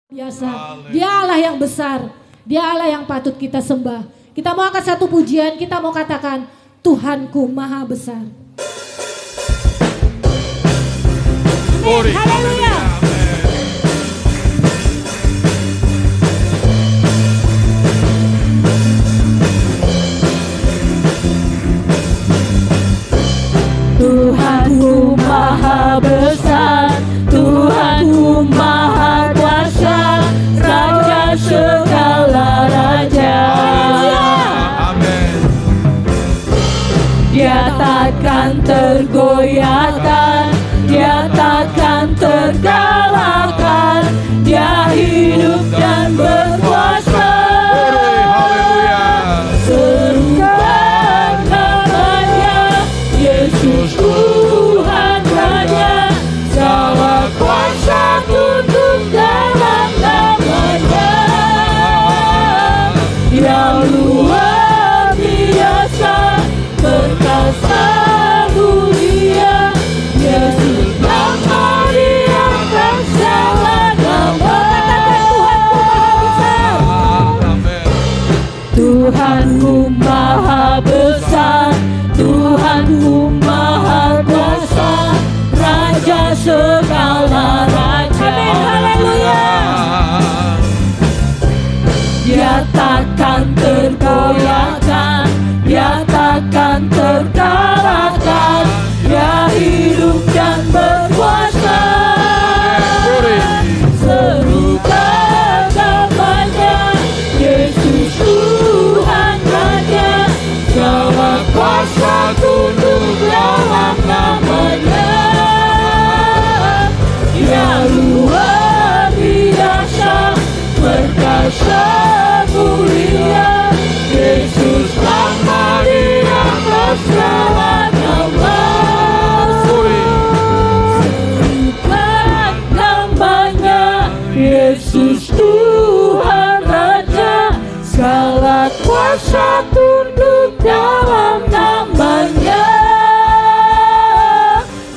biasa. Dia Allah yang besar. Dia Allah yang patut kita sembah. Kita mau angkat satu pujian, kita mau katakan Tuhanku maha besar. Amin. Haleluya. Tuhanku maha besar, Tuhanku maha kuasa, Raja segala raja. Amin. Dia takkan tergoyahkan, Dia takkan terkalahkan, Dia hidup dan berkuasa. Serukan namanya, Yesus Tuhan Raja, segala kuasa tunduk dalam namanya. Yang luar biasa, perkasa mulia, Yesus nama Dia akan selama. Tuhanku maha besar, Tuhanku maha kuasa, Raja segala raja. Amin, haleluya. Dia takkan tergoyahkan, Dia takkan terkalahkan, Dia hidup dan berkuasa. Serukan namanya, Yesus Tuhan Raja, segala kuasa tunduk dalam namanya. Dia luar biasa, perkasa mulia, Yesus nama di atas segala nama. Serukan namanya, Yesus Tuhan Raja, segala kuasa tunduk dalam namanya.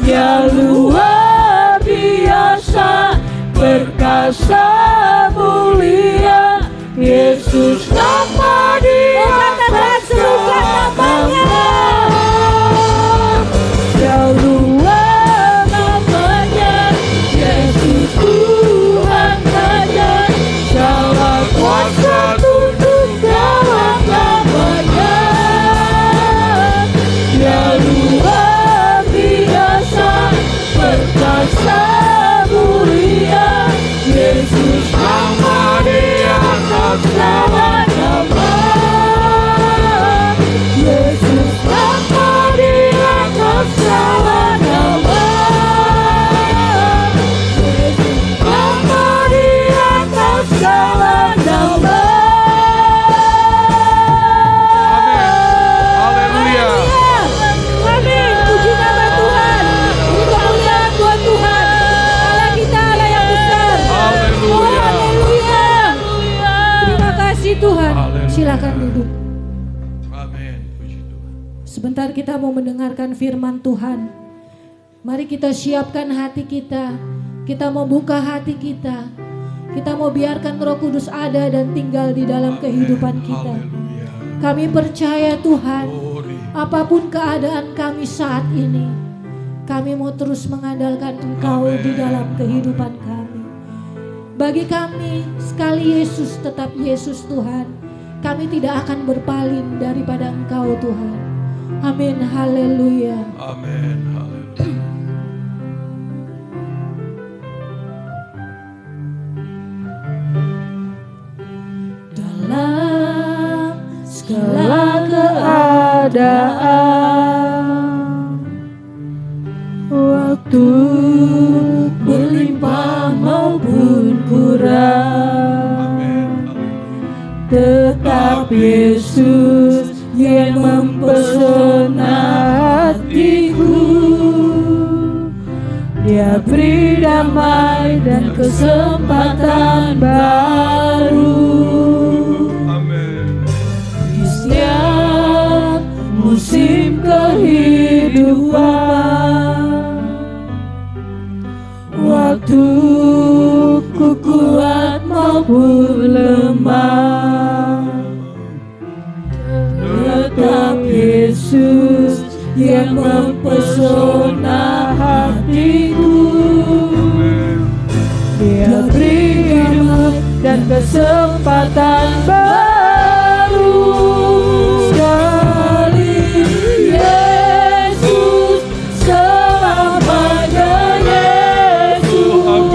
Dia luar biasa, perkasa mulia, Yesus nama di atas segala nama. Dia luar namanya, Yesus Tuhan Raja, segala kuasa tunduk dalam namanya. Dia luar biasa, perkasa mulia, Yesus nama di atas segala nama. Yesus nama di atas segala nama. Yesus nama di atas segala nama. Haleluya. Amin. Puji nama Tuhan. Ini kemuliaan buat Tuhan. Allah kita Allah yang besar. Haleluya. Oh, haleluya. Terima kasih Tuhan. Haleluya. Silakan duduk. Amin. Puji Tuhan. Sebentar kita mau mendengarkan firman Tuhan. Mari kita siapkan hati kita. Kita mau buka hati kita. Kita mau biarkan Roh Kudus ada dan tinggal di dalam kehidupan kita. Haleluya. Kami percaya Tuhan, Glory. apapun keadaan kami saat ini, kami mau terus mengandalkan Engkau di dalam kehidupan kami. Bagi kami, sekali Yesus tetap Yesus Tuhan. Kami tidak akan berpaling daripada Engkau Tuhan. Amin, haleluya. Amin. Haleluya. Dalam segala keadaan, waktu berlimpah maupun kurang, Amin. tetap Yesus yang mempesona hatiku. Dia beri damai dan kesempatan baru. Amin. Di setiap musim kehidupan, waktu ku kuat mempesona hatiku. Dia beri hidup dan kesempatan baru. Sekali Yesus, selamanya Yesus.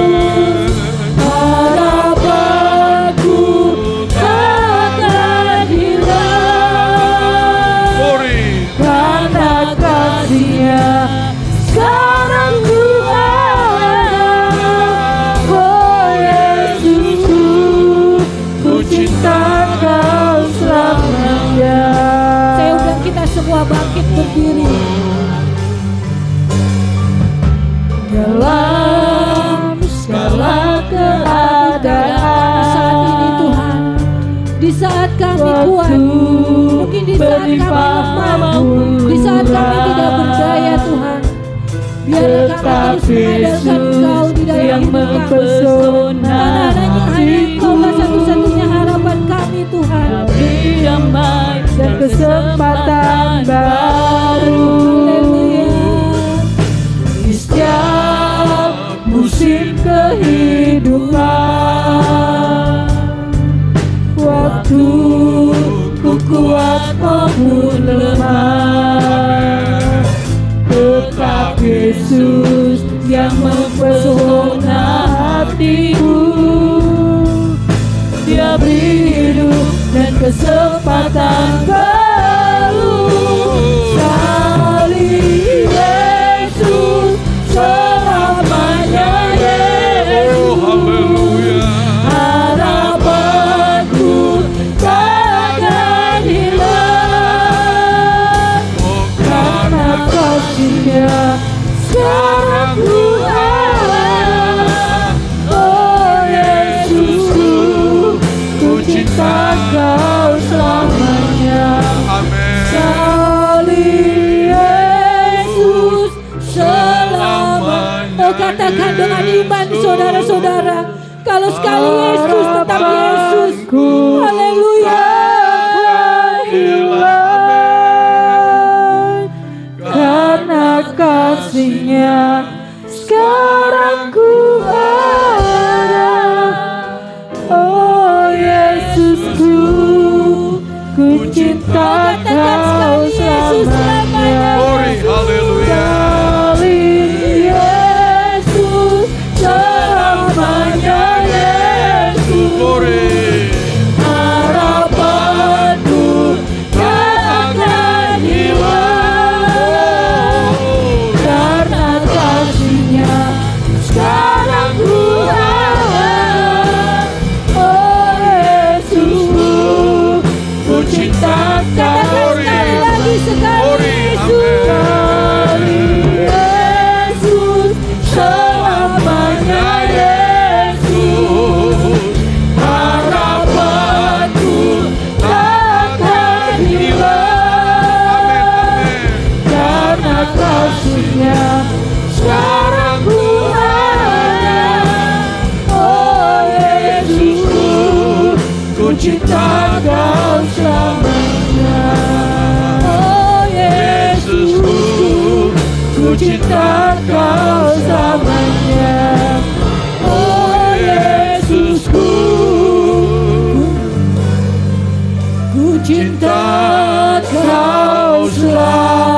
Harapanku takkan hilang, karena kasih-Nya sekarang ku ada. Oh Yesusku, ku cinta Kau selamanya. Saya undang kita semua bangkit berdiri. Dalam segala keadaan Saat ini Tuhan, di saat kami kuat, mungkin di saat kami lemah, di saat kami tidak berdaya Tuhan, biarlah kami terus mengandalkan Engkau di dalam yang hidup kami. mempesona Karena hanya Engkaulah satu-satunya harapan kami Tuhan. beri damai dan kesempatan baru. Di setiap musim kehidupan, waktu ku kuat maupun lemah, tetap Yesus yang mempesona hatiku. Dia beri hidup dan kesempatan baru. Sekali Yesus, selamanya Yesus. Harapanku takkan hilang, karena kasih-Nya sekarang ku ada. Oh Yesusku, ku cinta Kau selamanya. Sekali Yesus, selamanya. Oh, katakan dengan iman saudara-saudara, kalau sekali Yesus tetap Yesus. Haleluya. Hilang, karena kasih-Nya sekarang ku ada. Oh Yesusku, ku cinta Kau selamanya. Sekali Yesus, selamanya Yesus. Harapanku takkan hilang, karena kasih-Nya sekarang ku ada. Oh Yesusku, ku cinta Kau Sekali lagi, sekali Yesus. sekali Yesus, selamanya Yesus. Harapanku takkan hilang, karena kasih-Nya sekarang ku ada. Oh Yesusku, ku cinta Kau selamanya. Oh Yesusku, ku cinta Kau selamanya. Oh Yesusku, ku cinta Kau selamanya.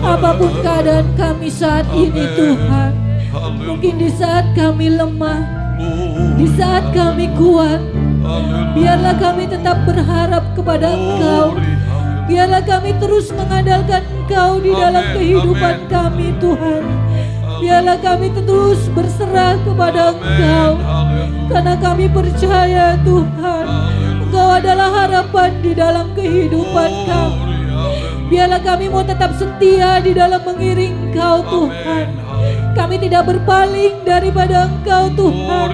Apapun keadaan kami saat ini Tuhan, mungkin di saat kami lemah, di saat kami kuat, biarlah kami tetap berharap kepada Engkau. Biarlah kami terus mengandalkan Engkau di dalam Amin, kehidupan amin. kami Tuhan. Biarlah kami terus berserah kepada Engkau. Haleluya. Karena kami percaya Tuhan, Engkau adalah harapan di dalam kehidupan kami. Biarlah kami mau tetap setia di dalam mengiring Engkau Tuhan. Kami tidak berpaling daripada Engkau Tuhan.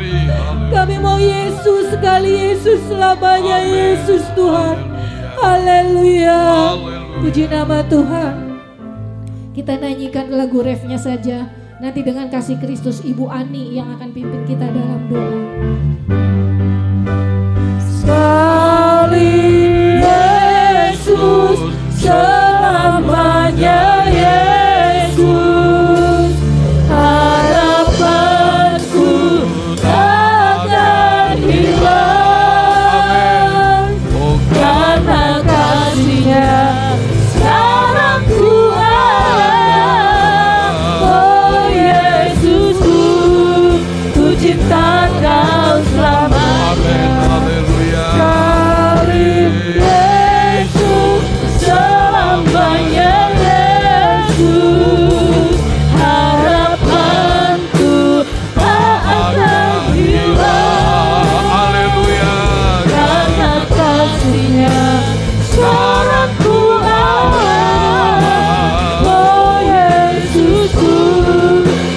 Kami mau Yesus sekali, Yesus selamanya, Yesus Tuhan. Haleluya. Puji nama Tuhan. Kita nyanyikan lagu refnya saja. Nanti dengan kasih Kristus Ibu Ani yang akan pimpin kita dalam doa. Sekali Yesus, selamanya Yesus, harapanku takkan hilang. Karena kasih-Nya sekarang kuat. Oh Yesusku, ku cinta Kau selamanya. Sekali Yesus, selamanya Yesus, harapanku tak akan hilang. Haleluya. Karena kasih-Nya sekarang kuat. Oh Yesusku,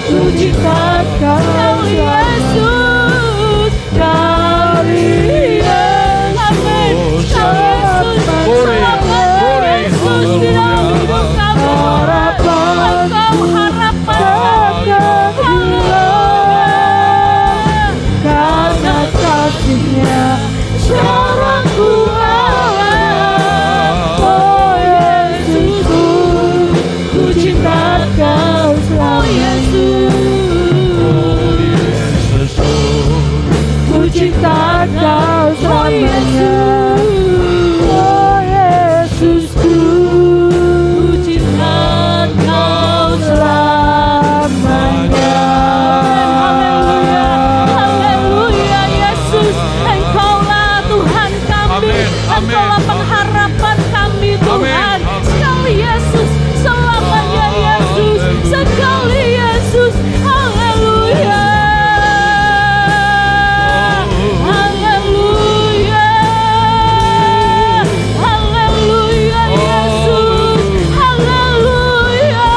ku cinta Kau Yesus. Kali Yesus, amin. Kau Yesus, selamanya Yesus di dalam hidup kami. Engkau harapan kami. Haleluya. Karena kasih-Nya sekarang kuat. Oh Yesusku, ku cinta Kau selalu. Yesus, ku cinta Kau selamanya. Oh Yesusku, ku cinta Kau selamanya. Haleluya, haleluya. Yesus, Engkaulah Tuhan kami. Amin, amin. Engkaulah pengharapan kami Tuhan. Amin, amin. Sekali Yesus, selamanya Yesus. Sekali Yesus, haleluya. Haleluya. Haleluya Yesus. Haleluya.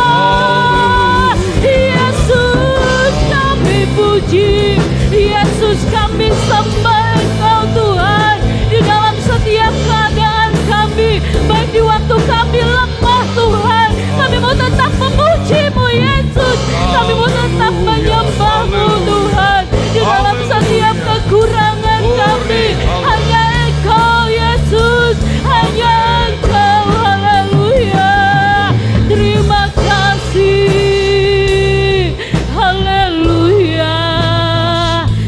Yesus kami puji. Yesus kami sembah Engkau Tuhan. Di dalam setiap keadaan kami, baik di waktu kami lemah Tuhan, kami mau tetap memuji-Mu Yesus. Kami mau tetap menyembah-Mu Tuhan. Di dalam setiap kekurangan kami, hanya Engkau Yesus, hanya Engkau. Haleluya. Terima kasih. Haleluya.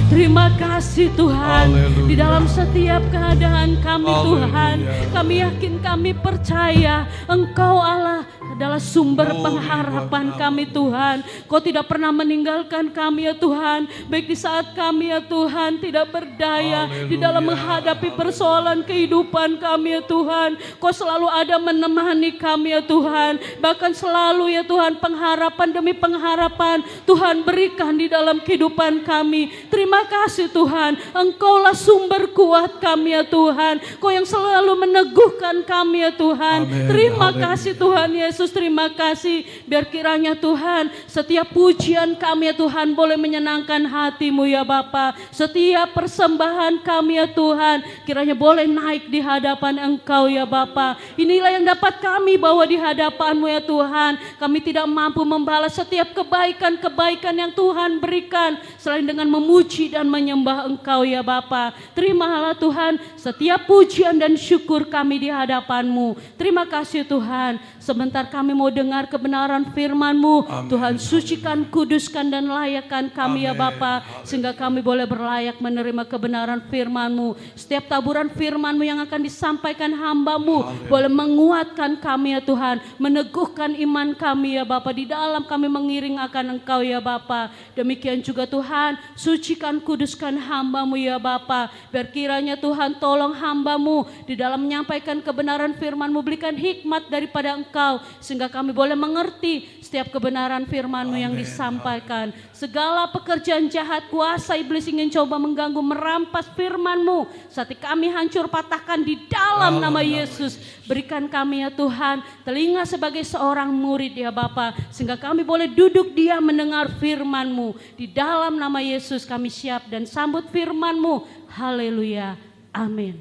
Terima kasih Tuhan. Haleluya. Di dalam setiap keadaan kami Tuhan, Haleluya. kami yakin, kami percaya Engkau Allah adalah sumber pengharapan kami Tuhan. Kau tidak pernah meninggalkan kami ya Tuhan, baik di saat kami ya Tuhan tidak berdaya di dalam menghadapi persoalan kehidupan kami ya Tuhan. Kau selalu ada menemani kami ya Tuhan. Bahkan selalu ya Tuhan pengharapan demi pengharapan Tuhan berikan di dalam kehidupan kami. Terima kasih Tuhan, Engkaulah sumber kuat kami ya Tuhan. Kau yang selalu meneguhkan kami ya Tuhan. Amin. Terima Haleluya. kasih Tuhan Yesus, terima kasih. Biar kiranya Tuhan setiap pujian kami ya Tuhan boleh menyenangkan hati-Mu ya Bapa. Setiap persembahan kami ya Tuhan kiranya boleh naik di hadapan Engkau ya Bapa. Inilah yang dapat kami bawa di hadapan-Mu ya Tuhan. Kami tidak mampu membalas setiap kebaikan-kebaikan yang Tuhan berikan selain dengan memuji dan menyembah Engkau ya Bapa. Terimalah Tuhan setiap pujian dan syukur kami di hadapan-Mu. Terima kasih Tuhan. Sebentar kami mau dengar kebenaran firman-Mu. Amin. Tuhan, sucikan, kuduskan, dan layakkan kami ya Amin. Bapa, sehingga kami boleh berlayak menerima kebenaran firman-Mu. Setiap taburan firman-Mu yang akan disampaikan hamba-Mu boleh menguatkan kami ya Tuhan, meneguhkan iman kami ya Bapa, di dalam kami mengiring akan Engkau ya Bapa. Demikian juga Tuhan, sucikan, kuduskan hamba-Mu ya Bapa, biar kiranya Tuhan tolong hamba-Mu di dalam menyampaikan kebenaran firman-Mu, berikan hikmat daripada Engkau, sehingga kami boleh mengerti setiap kebenaran firman-Mu yang Amin. disampaikan. Segala pekerjaan jahat, kuasa iblis ingin coba mengganggu, merampas firman-Mu, saat kami hancur patahkan di dalam nama Yesus. Berikan kami ya Tuhan telinga sebagai seorang murid ya Bapa, sehingga kami boleh duduk diam mendengar firman-Mu. Di dalam nama Yesus kami siap dan sambut firman-Mu. Haleluya. Amin.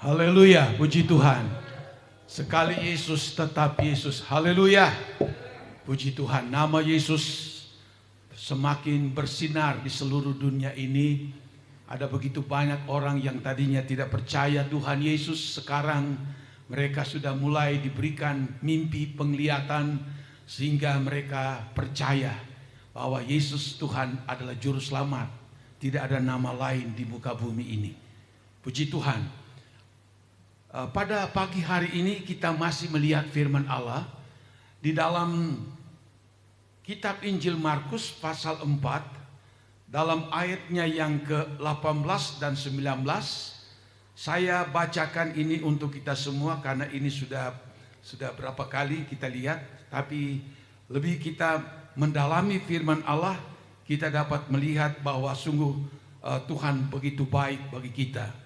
Haleluya, puji Tuhan. Sekali Yesus tetap Yesus. Haleluya. Puji Tuhan, nama Yesus semakin bersinar di seluruh dunia ini. Ada begitu banyak orang yang tadinya tidak percaya Tuhan Yesus, sekarang mereka sudah mulai diberikan mimpi penglihatan sehingga mereka percaya bahwa Yesus Tuhan adalah juru selamat. Tidak ada nama lain di muka bumi ini. Puji Tuhan. Pada pagi hari ini kita masih melihat firman Allah di dalam kitab Injil Markus pasal 4, dalam ayatnya yang ke-18 dan 19. Saya bacakan ini untuk kita semua karena ini sudah berapa kali kita lihat, tapi lebih kita mendalami firman Allah, kita dapat melihat bahwa sungguh Tuhan begitu baik bagi kita.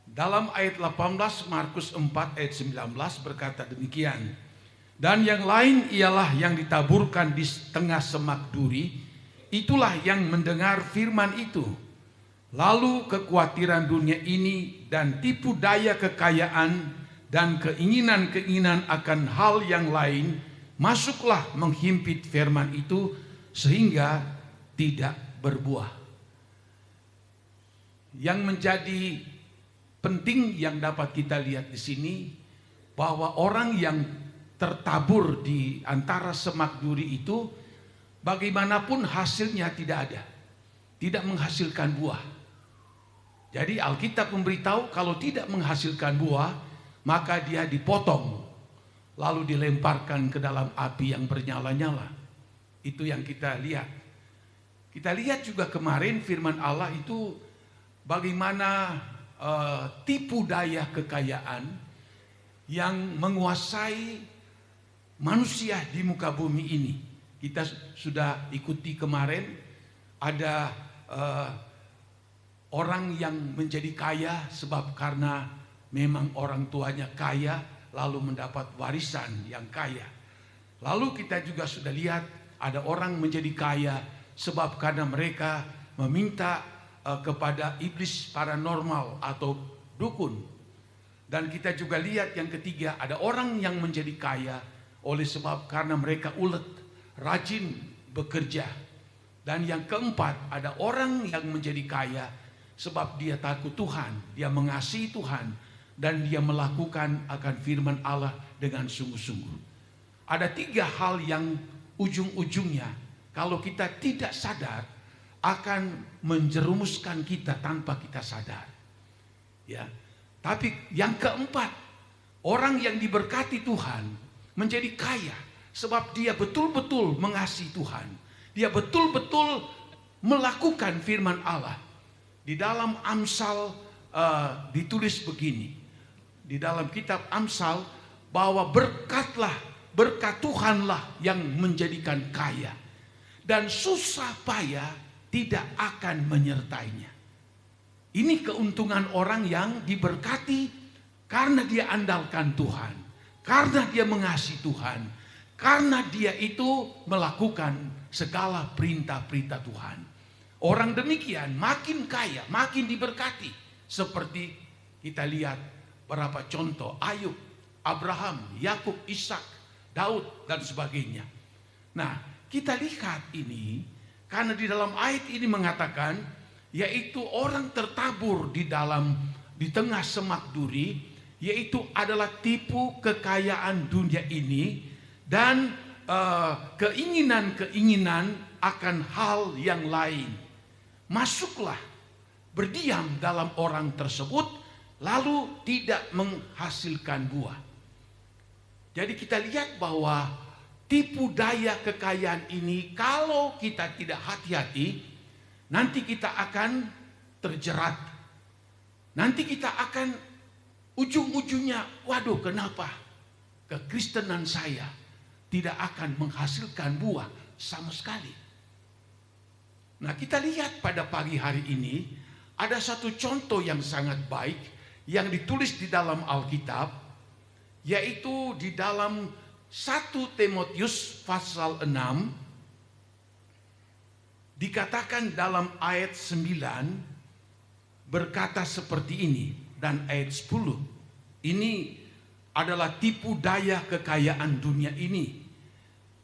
Dalam ayat 18 Markus 4 ayat 19 berkata demikian. Dan yang lain ialah yang ditaburkan di tengah semak duri, itulah yang mendengar firman itu. Lalu kekhawatiran dunia ini dan tipu daya kekayaan dan keinginan-keinginan akan hal yang lain masuklah menghimpit firman itu sehingga tidak berbuah. Yang menjadi penting yang dapat kita lihat di sini bahwa orang yang tertabur di antara semak duri itu bagaimanapun hasilnya tidak ada, tidak menghasilkan buah. Jadi Alkitab memberitahu kalau tidak menghasilkan buah maka dia dipotong lalu dilemparkan ke dalam api yang bernyala-nyala. Itu yang kita lihat. Kita lihat juga kemarin firman Allah itu bagaimana tipu daya kekayaan yang menguasai manusia di muka bumi ini. Kita sudah ikuti kemarin ada orang yang menjadi kaya sebab karena memang orang tuanya kaya lalu mendapat warisan yang kaya. Lalu kita juga sudah lihat ada orang menjadi kaya sebab karena mereka meminta kepada iblis paranormal atau dukun. Dan kita juga lihat yang ketiga, ada orang yang menjadi kaya oleh sebab karena mereka ulet, rajin bekerja. Dan yang keempat, ada orang yang menjadi kaya sebab dia takut Tuhan, dia mengasihi Tuhan, dan dia melakukan akan firman Allah dengan sungguh-sungguh. Ada tiga hal yang ujung-ujungnya kalau kita tidak sadar akan menjerumuskan kita tanpa kita sadar. Ya. Tapi yang keempat, orang yang diberkati Tuhan menjadi kaya sebab dia betul-betul mengasihi Tuhan. Dia betul-betul melakukan firman Allah. Di dalam Amsal ditulis begini. Di dalam kitab Amsal bahwa berkat Tuhanlah yang menjadikan kaya. Dan susah payah tidak akan menyertainya. Ini keuntungan orang yang diberkati karena dia andalkan Tuhan, karena dia mengasihi Tuhan, karena dia itu melakukan segala perintah-perintah Tuhan. Orang demikian makin kaya, makin diberkati. Seperti kita lihat beberapa contoh, Ayub, Abraham, Yakub, Ishak, Daud, dan sebagainya. Nah, kita lihat ini karena di dalam ayat ini mengatakan yaitu orang tertabur di tengah semak duri, yaitu adalah tipu kekayaan dunia ini dan keinginan-keinginan akan hal yang lain. Masuklah, berdiam dalam orang tersebut, lalu tidak menghasilkan buah. Jadi kita lihat bahwa tipu daya kekayaan ini kalau kita tidak hati-hati, nanti kita akan terjerat. Nanti kita akan ujung-ujungnya, waduh kenapa kekristenan saya tidak akan menghasilkan buah sama sekali. Nah, kita lihat pada pagi hari ini ada satu contoh yang sangat baik yang ditulis di dalam Alkitab, yaitu di dalam 1 Timotius pasal 6, dikatakan dalam ayat 9 berkata seperti ini, dan ayat 10. Ini adalah tipu daya kekayaan dunia ini.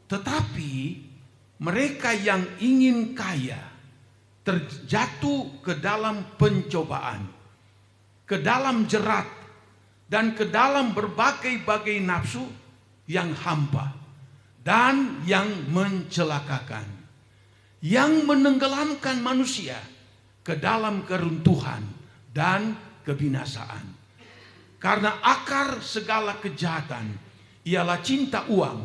Tetapi mereka yang ingin kaya terjatuh ke dalam pencobaan, ke dalam jerat, dan ke dalam berbagai-bagai nafsu yang hampa dan yang mencelakakan, yang menenggelamkan manusia ke dalam keruntuhan dan kebinasaan. Karena akar segala kejahatan ialah cinta uang,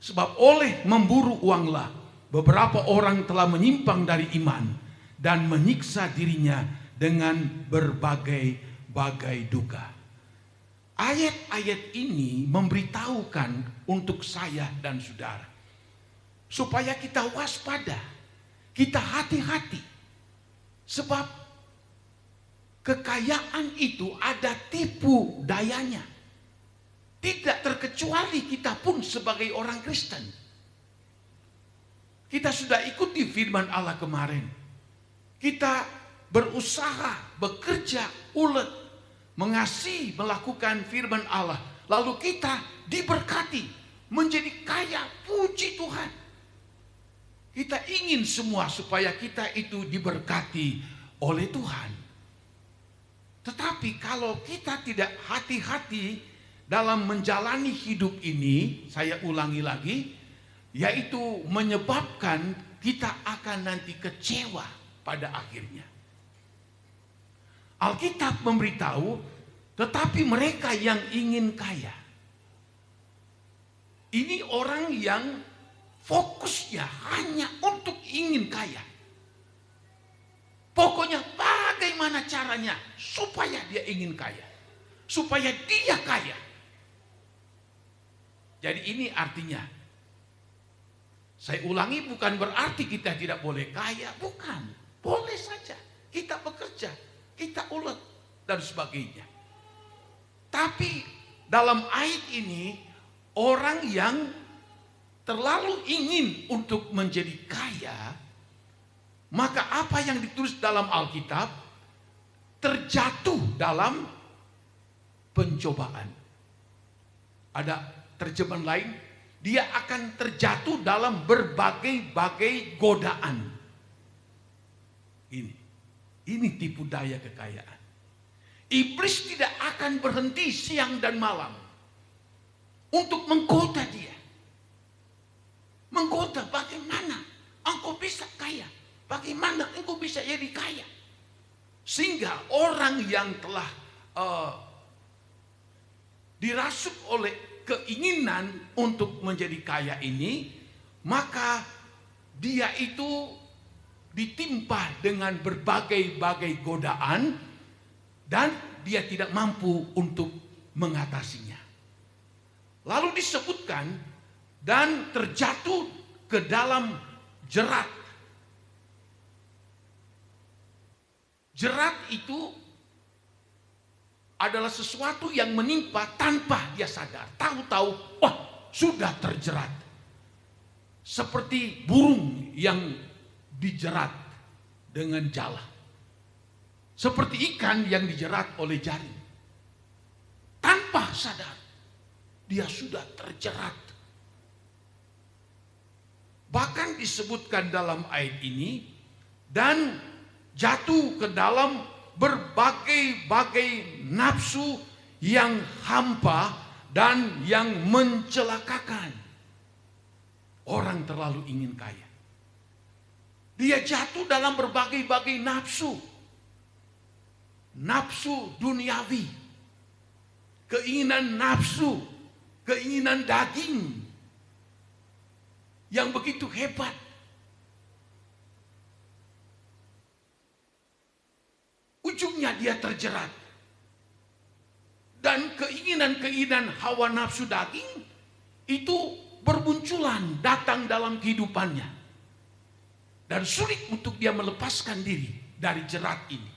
sebab oleh memburu uanglah beberapa orang telah menyimpang dari iman dan menyiksa dirinya dengan berbagai-bagai duka. Ayat-ayat ini memberitahukan untuk saya dan saudara supaya kita waspada, kita hati-hati, sebab kekayaan itu ada tipu dayanya. Tidak terkecuali kita pun sebagai orang Kristen. Kita sudah ikuti firman Allah kemarin. Kita berusaha, bekerja ulet, mengasihi, melakukan firman Allah. Lalu kita diberkati, menjadi kaya, puji Tuhan. Kita ingin semua supaya kita itu diberkati oleh Tuhan. Tetapi kalau kita tidak hati-hati dalam menjalani hidup ini, saya ulangi lagi, yaitu menyebabkan kita akan nanti kecewa pada akhirnya. Alkitab memberitahu, tetapi mereka yang ingin kaya, ini orang yang fokusnya hanya untuk ingin kaya. Pokoknya bagaimana caranya supaya dia ingin kaya, supaya dia kaya. Jadi ini artinya, saya ulangi, bukan berarti kita tidak boleh kaya, bukan. Boleh saja kita bekerja, kita ulet dan sebagainya. Tapi dalam ayat ini, orang yang terlalu ingin untuk menjadi kaya, maka apa yang ditulis dalam Alkitab terjatuh dalam pencobaan. Ada terjemahan lain, dia akan terjatuh dalam berbagai-bagai godaan. Ini tipu daya kekayaan. Iblis tidak akan berhenti siang dan malam untuk menggoda dia. Menggoda, bagaimana engkau bisa kaya? Bagaimana engkau bisa jadi kaya? Sehingga orang yang telah dirasuk oleh keinginan untuk menjadi kaya ini, maka dia itu ditimpa dengan berbagai-bagai godaan dan dia tidak mampu untuk mengatasinya. Lalu disebutkan, dan terjatuh ke dalam jerat. Jerat itu adalah sesuatu yang menimpa tanpa dia sadar. Tahu-tahu, wah, sudah terjerat. Seperti burung yang dijerat dengan jala. Seperti ikan yang dijerat oleh jaring. Tanpa sadar, dia sudah terjerat. Bahkan disebutkan dalam ayat ini, dan jatuh ke dalam berbagai-bagai nafsu yang hampa, dan yang mencelakakan. Orang terlalu ingin kaya. Dia jatuh dalam berbagai-bagai nafsu. Nafsu duniawi. Keinginan nafsu. Keinginan daging. Yang begitu hebat. Ujungnya dia terjerat. Dan keinginan-keinginan hawa nafsu daging itu bermunculan datang dalam kehidupannya. Dan sulit untuk dia melepaskan diri dari jerat ini.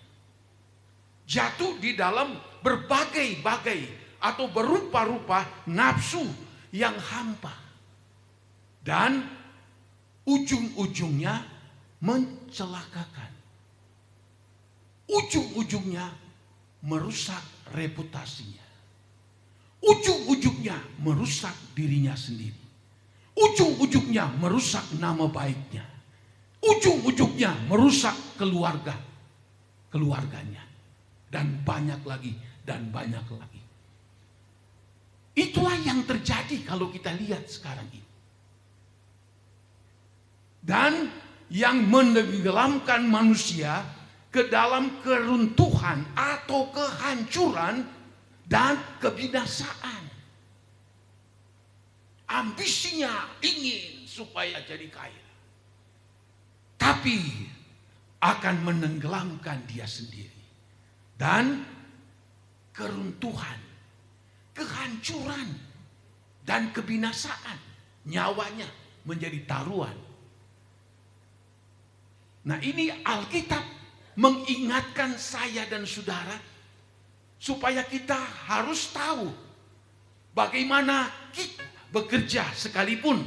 Jatuh di dalam berbagai-bagai atau berupa-rupa nafsu yang hampa. Dan ujung-ujungnya mencelakakan. Ujung-ujungnya merusak reputasinya. Ujung-ujungnya merusak dirinya sendiri. Ujung-ujungnya merusak nama baiknya. Ujung-ujungnya merusak keluarganya. Dan banyak lagi, dan banyak lagi. Itulah yang terjadi kalau kita lihat sekarang ini. Dan yang menenggelamkan manusia ke dalam keruntuhan atau kehancuran dan kebinasaan. Ambisinya ingin supaya jadi kaya. Tapi akan menenggelamkan dia sendiri. Dan keruntuhan, kehancuran, dan kebinasaan. Nyawanya menjadi taruhan. Nah, ini Alkitab mengingatkan saya dan saudara supaya kita harus tahu bagaimana kita bekerja sekalipun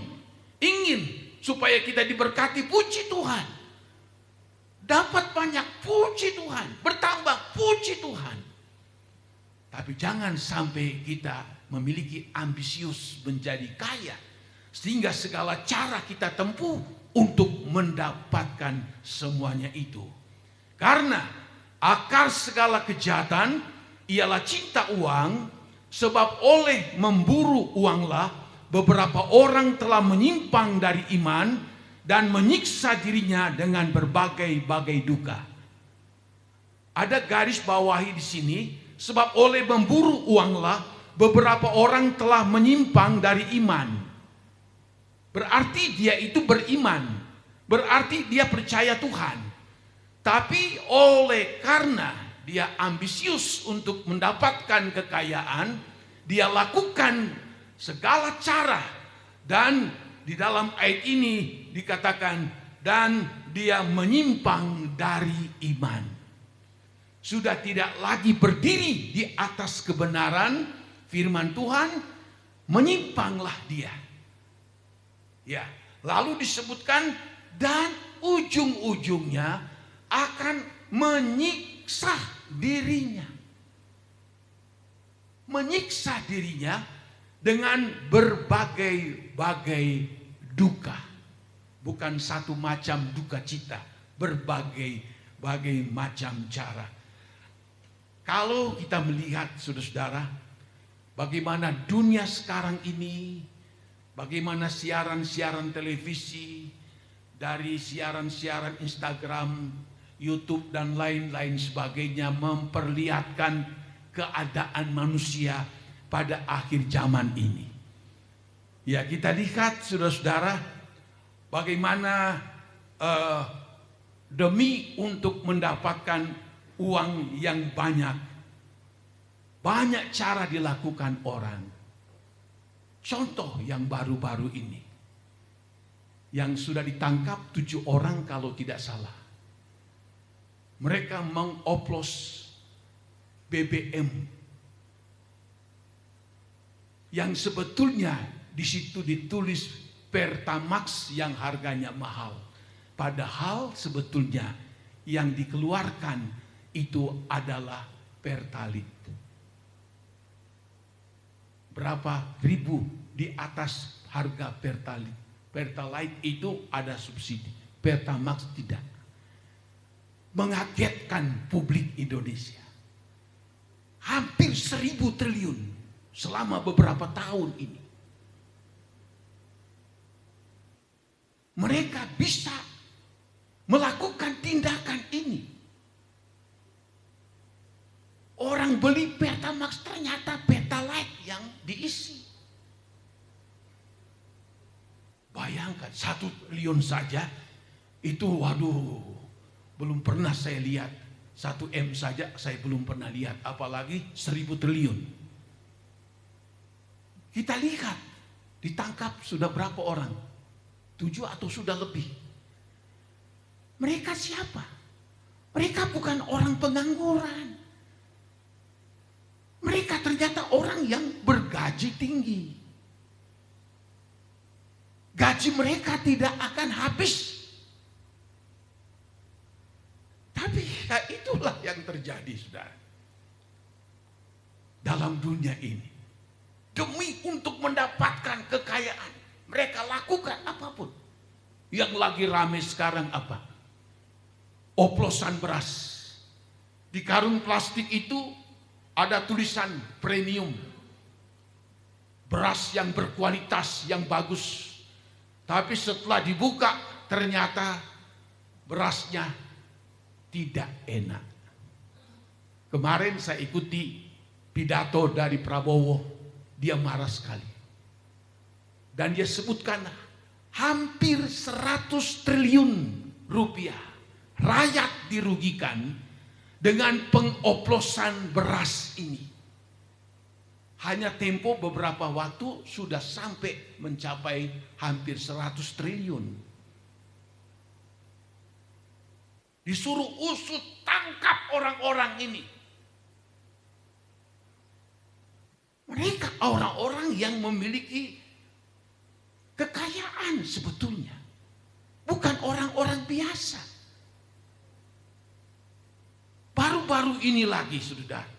ingin supaya kita diberkati, puji Tuhan. Dapat banyak, puji Tuhan. Bertambah, puji Tuhan. Tapi jangan sampai kita memiliki ambisius menjadi kaya sehingga segala cara kita tempuh untuk mendapatkan semuanya itu. Karena akar segala kejahatan ialah cinta uang, sebab oleh memburu uanglah beberapa orang telah menyimpang dari iman dan menyiksa dirinya dengan berbagai-bagai duka. Ada garis bawahi di sini, sebab oleh memburu uanglah beberapa orang telah menyimpang dari iman. Berarti dia itu beriman, berarti dia percaya Tuhan. Tapi oleh karena dia ambisius untuk mendapatkan kekayaan, dia lakukan segala cara. Dan di dalam ayat ini dikatakan, dan dia menyimpang dari iman. Sudah tidak lagi berdiri di atas kebenaran firman Tuhan, menyimpanglah dia. Ya, lalu disebutkan dan ujung-ujungnya akan menyiksa dirinya. Menyiksa dirinya dengan berbagai-bagai duka. Bukan satu macam duka cita, berbagai-bagai macam cara. Kalau kita melihat saudara-saudara, bagaimana dunia sekarang ini, bagaimana siaran-siaran televisi, dari siaran-siaran Instagram, YouTube dan lain-lain sebagainya memperlihatkan keadaan manusia pada akhir zaman ini. Ya, kita lihat saudara-saudara bagaimana demi untuk mendapatkan uang yang banyak cara dilakukan orang. Contoh yang baru-baru ini, yang sudah ditangkap 7 orang kalau tidak salah. Mereka mengoplos BBM yang sebetulnya di situ ditulis Pertamax yang harganya mahal. Padahal sebetulnya yang dikeluarkan itu adalah Pertalite. Berapa ribu di atas harga Pertalite. Pertalite itu ada subsidi, Pertamax tidak. Mengagetkan publik Indonesia. hampir 1.000 triliun selama beberapa tahun ini. Mereka bisa melakukan tindakan ini. Orang beli Pertamax ternyata Pertalite yang diisi. Bayangkan 1 triliun saja itu, waduh, belum pernah saya lihat. 1 M saja saya belum pernah lihat, apalagi 1.000 triliun. Kita lihat ditangkap sudah berapa orang? 7 atau sudah lebih. Mereka siapa? Mereka bukan orang pengangguran. Mereka ternyata orang yang bergaji tinggi. Gaji mereka tidak akan habis. Tapi ya itulah yang terjadi, saudara. Dalam dunia ini. Demi untuk mendapatkan kekayaan, mereka lakukan apapun. Yang lagi rame sekarang apa? Oplosan beras. Di karung plastik itu ada tulisan premium. Beras yang berkualitas, yang bagus. Tapi setelah dibuka ternyata berasnya tidak enak. Kemarin saya ikuti pidato dari Prabowo, dia marah sekali. Dan dia sebutkan hampir 100 triliun rupiah rakyat dirugikan dengan pengoplosan beras ini. Hanya tempo beberapa waktu sudah sampai mencapai hampir 100 triliun. Disuruh usut, tangkap orang-orang ini. Mereka orang-orang yang memiliki kekayaan sebetulnya. Bukan orang-orang biasa. Baru-baru ini lagi, saudara.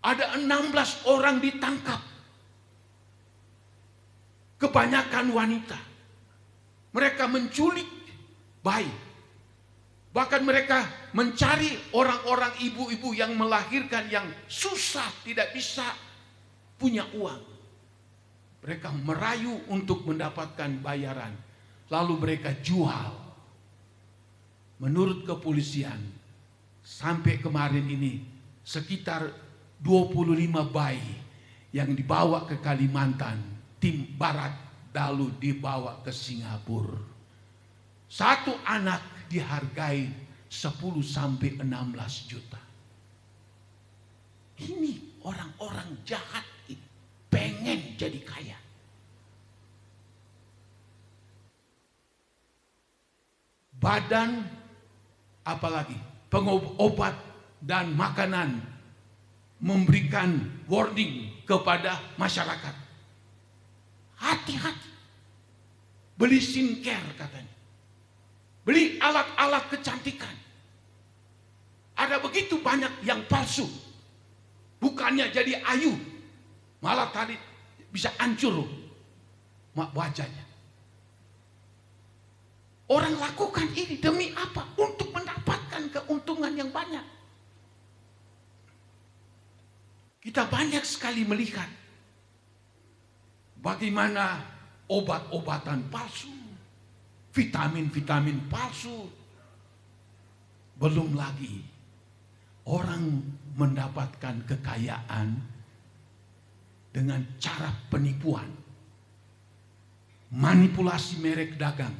Ada 16 orang ditangkap. Kebanyakan wanita. Mereka menculik bayi. Bahkan mereka mencari orang-orang ibu-ibu yang melahirkan yang susah, tidak bisa punya uang. Mereka merayu untuk mendapatkan bayaran. Lalu mereka jual. Menurut kepolisian, sampai kemarin ini sekitar 25 bayi yang dibawa ke Kalimantan, tim barat, lalu dibawa ke Singapura. Satu anak dihargai 10 sampai 16 juta. Ini orang-orang jahat ini pengen jadi kaya. Badan apalagi pengobat dan makanan memberikan warning kepada masyarakat. Hati-hati. Beli skincare katanya. Beli alat-alat kecantikan. Ada begitu banyak yang palsu. Bukannya jadi ayu, malah tadi bisa hancur wajahnya. Orang lakukan ini demi apa? Untuk mendapatkan keuntungan yang banyak. Kita banyak sekali melihat bagaimana obat-obatan palsu, vitamin-vitamin palsu. Belum lagi orang mendapatkan kekayaan dengan cara penipuan, manipulasi merek dagang.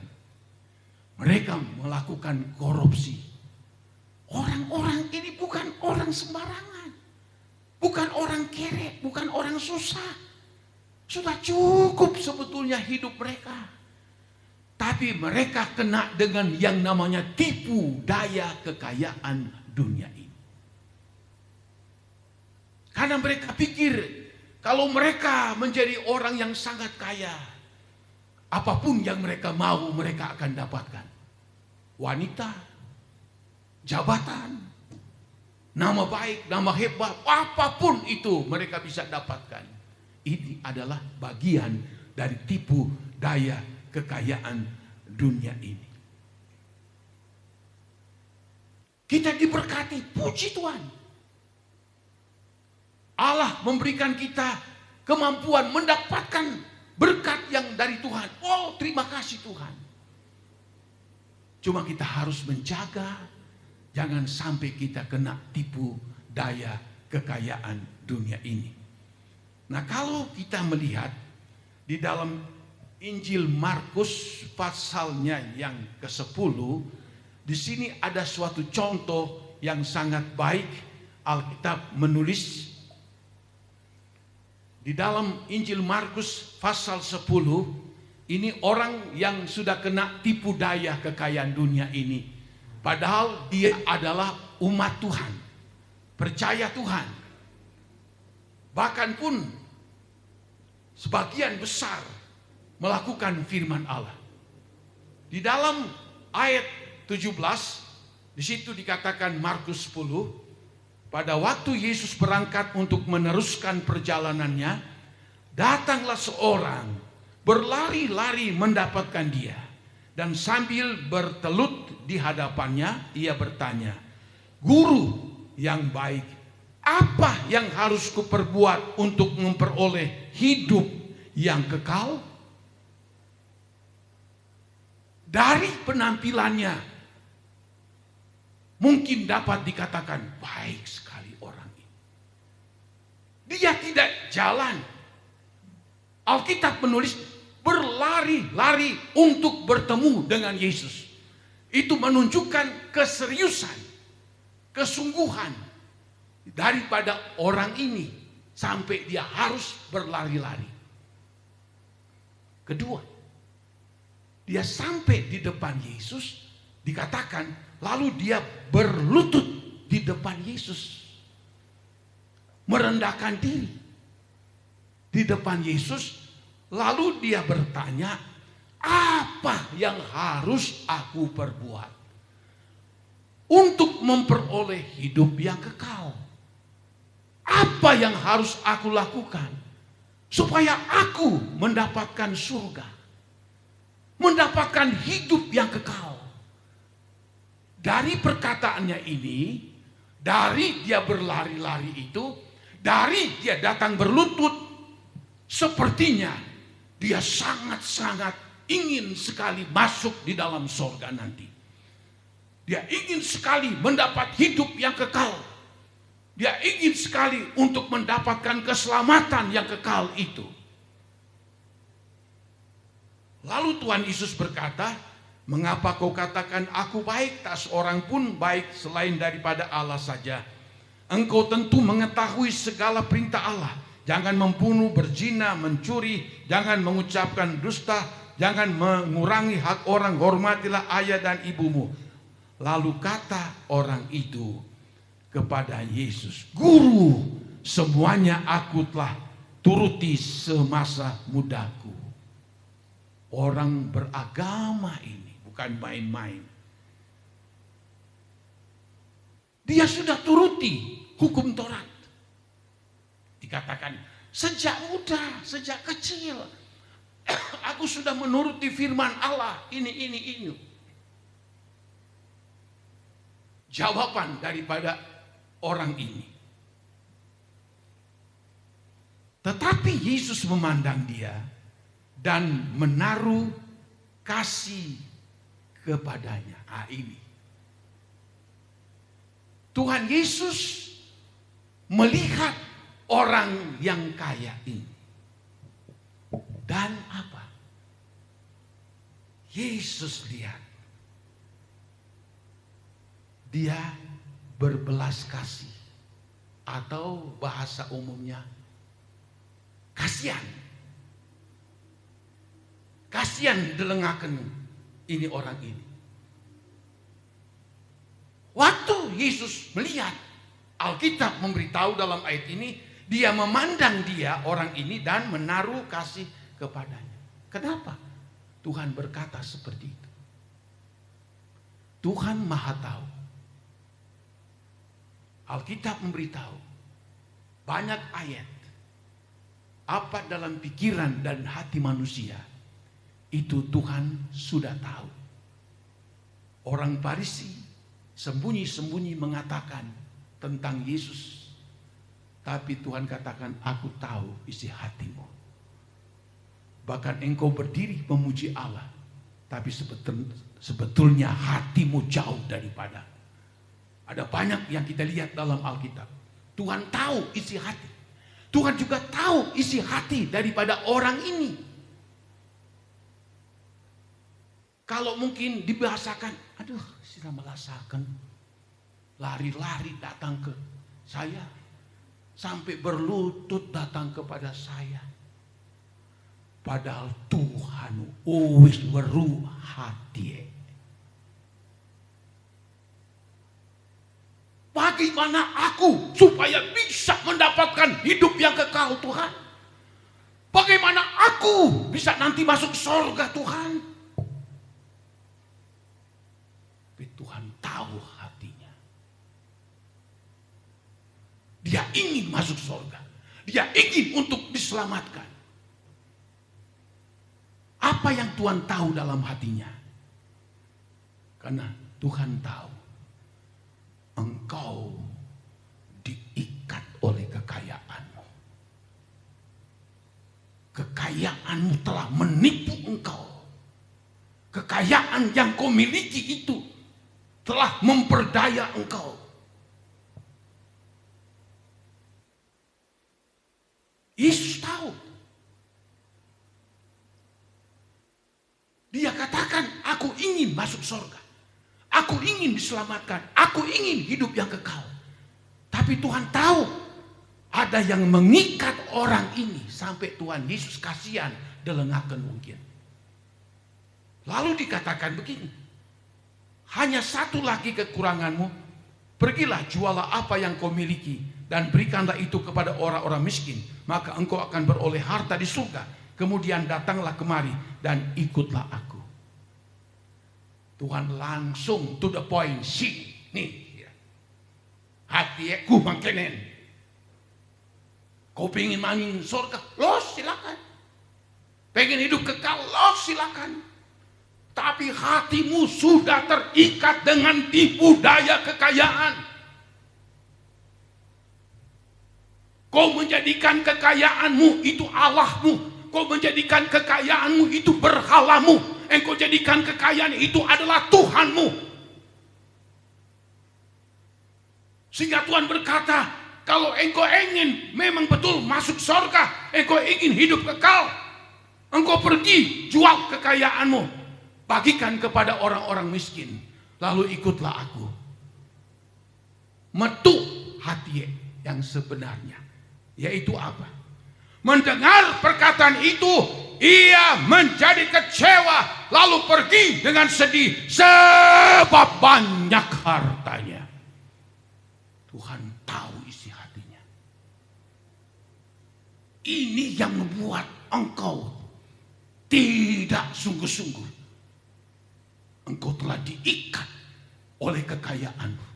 Mereka melakukan korupsi. Orang-orang ini bukan orang sembarangan. Bukan orang kere, bukan orang susah. Sudah cukup sebetulnya hidup mereka. Tapi mereka kena dengan yang namanya tipu daya kekayaan dunia ini. Karena mereka pikir kalau mereka menjadi orang yang sangat kaya, apapun yang mereka mau mereka akan dapatkan. Wanita, jabatan, nama baik, nama hebat, apapun itu mereka bisa dapatkan. Ini adalah bagian dari tipu daya kekayaan dunia ini. Kita diberkati, puji Tuhan. Allah memberikan kita kemampuan mendapatkan berkat yang dari Tuhan. Oh, terima kasih Tuhan. Cuma kita harus menjaga, jangan sampai kita kena tipu daya kekayaan dunia ini. Nah, kalau kita melihat di dalam Injil Markus pasalnya yang ke-10, di sini ada suatu contoh yang sangat baik. Alkitab menulis di dalam Injil Markus pasal 10, ini orang yang sudah kena tipu daya kekayaan dunia ini. Padahal dia adalah umat Tuhan, percaya Tuhan. Bahkan pun sebagian besar melakukan firman Allah. Di dalam ayat 17, di situ dikatakan Markus 10, pada waktu Yesus berangkat untuk meneruskan perjalanannya, datanglah seorang berlari-lari mendapatkan dia. Dan sambil bertelut di hadapannya, ia bertanya, "Guru yang baik, apa yang harus kuperbuat untuk memperoleh hidup yang kekal?" Dari penampilannya mungkin dapat dikatakan baik sekali orang ini. Dia tidak jalan. Alkitab menulis berlari-lari untuk bertemu dengan Yesus. Itu menunjukkan keseriusan, kesungguhan daripada orang ini sampai dia harus berlari-lari. Kedua, dia sampai di depan Yesus, dikatakan lalu dia berlutut di depan Yesus, merendahkan diri di depan Yesus. Lalu dia bertanya, apa yang harus aku perbuat untuk memperoleh hidup yang kekal? Apa yang harus aku lakukan supaya aku mendapatkan surga, mendapatkan hidup yang kekal? Dari perkataannya ini, dari dia berlari-lari itu, dari dia datang berlutut, sepertinya dia sangat-sangat ingin sekali masuk di dalam sorga nanti. Dia ingin sekali mendapat hidup yang kekal. Dia ingin sekali untuk mendapatkan keselamatan yang kekal itu. Lalu Tuhan Yesus berkata, "Mengapa kau katakan aku baik? Tak seorang pun baik selain daripada Allah saja. Engkau tentu mengetahui segala perintah Allah. Jangan membunuh, berzina, mencuri, jangan mengucapkan dusta, jangan mengurangi hak orang, hormatilah ayah dan ibumu." Lalu kata orang itu kepada Yesus, "Guru, semuanya aku telah turuti semasa mudaku." Orang beragama ini bukan main-main. Dia sudah turuti hukum Taurat. Dikatakan sejak muda, sejak kecil aku sudah menuruti firman Allah ini. Jawaban daripada orang ini. Tetapi Yesus memandang dia dan menaruh kasih kepadanya. Ini Tuhan Yesus melihat orang yang kaya ini. Dan apa? Yesus lihat dia berbelas kasih, atau bahasa umumnya kasihan. Kasihan delengaken ini orang ini. Waktu Yesus melihat, Alkitab memberitahu dalam ayat ini, dia memandang dia orang ini dan menaruh kasih kepadanya. Kenapa Tuhan berkata seperti itu? Tuhan Maha Tahu. Alkitab memberitahu banyak ayat apa dalam pikiran dan hati manusia, itu Tuhan sudah tahu. Orang Farisi sembunyi-sembunyi mengatakan tentang Yesus, Tapi Tuhan katakan, aku tahu isi hatimu. Bahkan engkau berdiri memuji Allah, tapi sebetulnya hatimu jauh daripada. Ada banyak yang kita lihat dalam Alkitab. Tuhan tahu isi hati. Tuhan juga tahu isi hati daripada orang ini. Kalau mungkin dibahasakan, aduh, sudah merasakan, lari-lari datang ke saya, sampai berlutut datang kepada saya. Padahal Tuhan wis weruh hati. Bagaimana aku supaya bisa mendapatkan hidup yang kekal, Tuhan? Bagaimana aku bisa nanti masuk surga, Tuhan? Tapi Tuhan tahu hatinya. Dia ingin masuk surga. Dia ingin untuk diselamatkan. Apa yang Tuhan tahu dalam hatinya? Karena Tuhan tahu engkau diikat oleh kekayaanmu. Kekayaanmu telah menipu engkau. Kekayaan yang kau miliki itu telah memperdaya engkau. Yesus tahu. Dia katakan, aku ingin masuk surga. Aku ingin diselamatkan. Aku ingin hidup yang kekal. Tapi Tuhan tahu ada yang mengikat orang ini sampai Tuhan Yesus kasihan delengakan mungkin. Lalu dikatakan begini, hanya satu lagi kekuranganmu, pergilah jualah apa yang kau miliki dan berikanlah itu kepada orang-orang miskin, maka engkau akan beroleh harta di surga. Kemudian datanglah kemari dan ikutlah aku. Tuhan langsung to the point. Nih, hatiku mangkenen. Kau pengen main surga, los silakan. Pengen hidup kekal, los silakan. Tapi hatimu sudah terikat dengan tipu daya kekayaan. Kau menjadikan kekayaanmu itu Allahmu. Kau menjadikan kekayaanmu itu berhalamu. Engkau jadikan kekayaan itu adalah Tuhanmu. Sehingga Tuhan berkata, kalau engkau ingin memang betul masuk surga, engkau ingin hidup kekal, engkau pergi jual kekayaanmu, bagikan kepada orang-orang miskin, lalu ikutlah aku. Metu hati yang sebenarnya, yaitu apa? Mendengar perkataan itu, ia menjadi kecewa, lalu pergi dengan sedih sebab banyak hartanya. Tuhan tahu isi hatinya. Ini yang membuat engkau tidak sungguh-sungguh. Engkau telah diikat oleh kekayaanmu.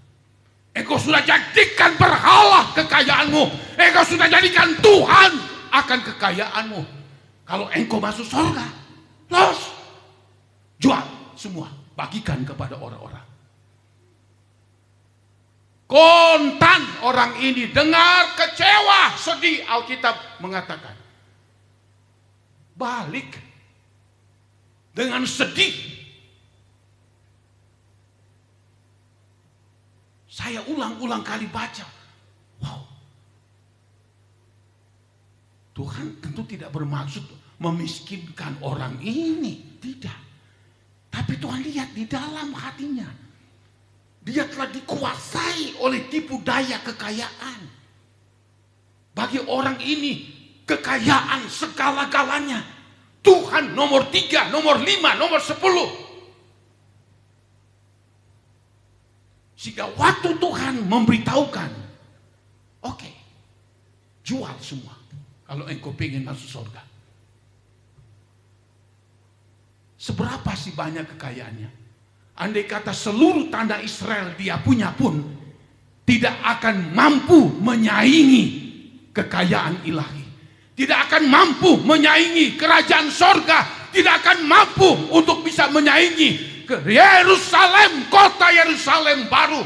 Engkau sudah jadikan berhala kekayaanmu. Engkau sudah jadikan Tuhan akan kekayaanmu. Kalau engkau masuk surga, los, jual semua, bagikan kepada orang-orang. Kontan orang ini dengar kecewa, sedih. Alkitab mengatakan, balik dengan sedih. Saya ulang-ulang kali baca, wow. Tuhan tentu tidak bermaksud memiskinkan orang ini, tidak. Tapi Tuhan lihat di dalam hatinya, dia telah dikuasai oleh tipu daya kekayaan. Bagi orang ini, kekayaan segala-galanya. Tuhan nomor 3, nomor 5, nomor 10. Sehingga waktu Tuhan memberitahukan, oke, jual semua. Kalau engkau pengen masuk surga. Seberapa sih banyak kekayaannya? Andai kata seluruh tanah Israel dia punya pun, tidak akan mampu menyaingi kekayaan ilahi. Tidak akan mampu menyaingi kerajaan surga. Tidak akan mampu untuk bisa menyaingi ke Yerusalem, kota Yerusalem baru.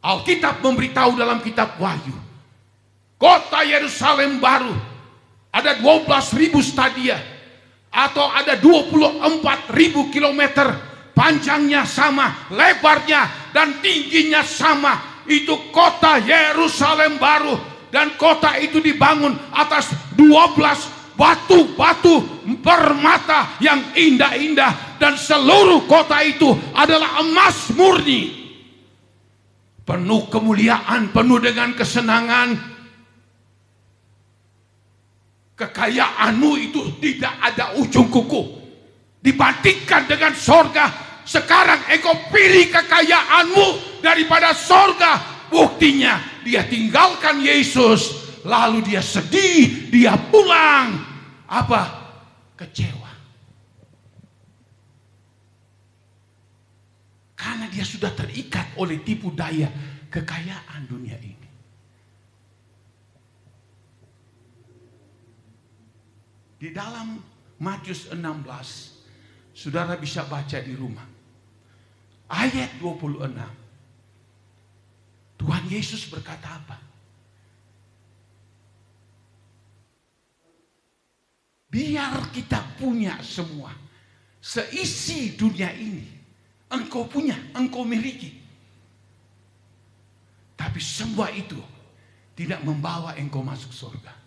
Alkitab memberitahu dalam kitab Wahyu, kota Yerusalem baru, ada 12.000 stadia, atau ada 24.000 kilometer, panjangnya sama, lebarnya dan tingginya sama. Itu kota Yerusalem baru, dan kota itu dibangun atas 12 batu-batu permata yang indah-indah, dan seluruh kota itu adalah emas murni, penuh kemuliaan, penuh dengan kesenangan. Kekayaanmu itu tidak ada ujung kuku dibandingkan dengan sorga. Sekarang engkau pilih kekayaanmu daripada sorga. Buktinya dia tinggalkan Yesus, lalu dia sedih, dia pulang. Apa? Kecewa. Karena dia sudah terikat oleh tipu daya kekayaan dunia ini. Di dalam Matius 16, saudara bisa baca di rumah. Ayat 26. Tuhan Yesus berkata apa? Biar kita punya semua, seisi dunia ini, engkau punya, engkau miliki. Tapi semua itu tidak membawa engkau masuk surga.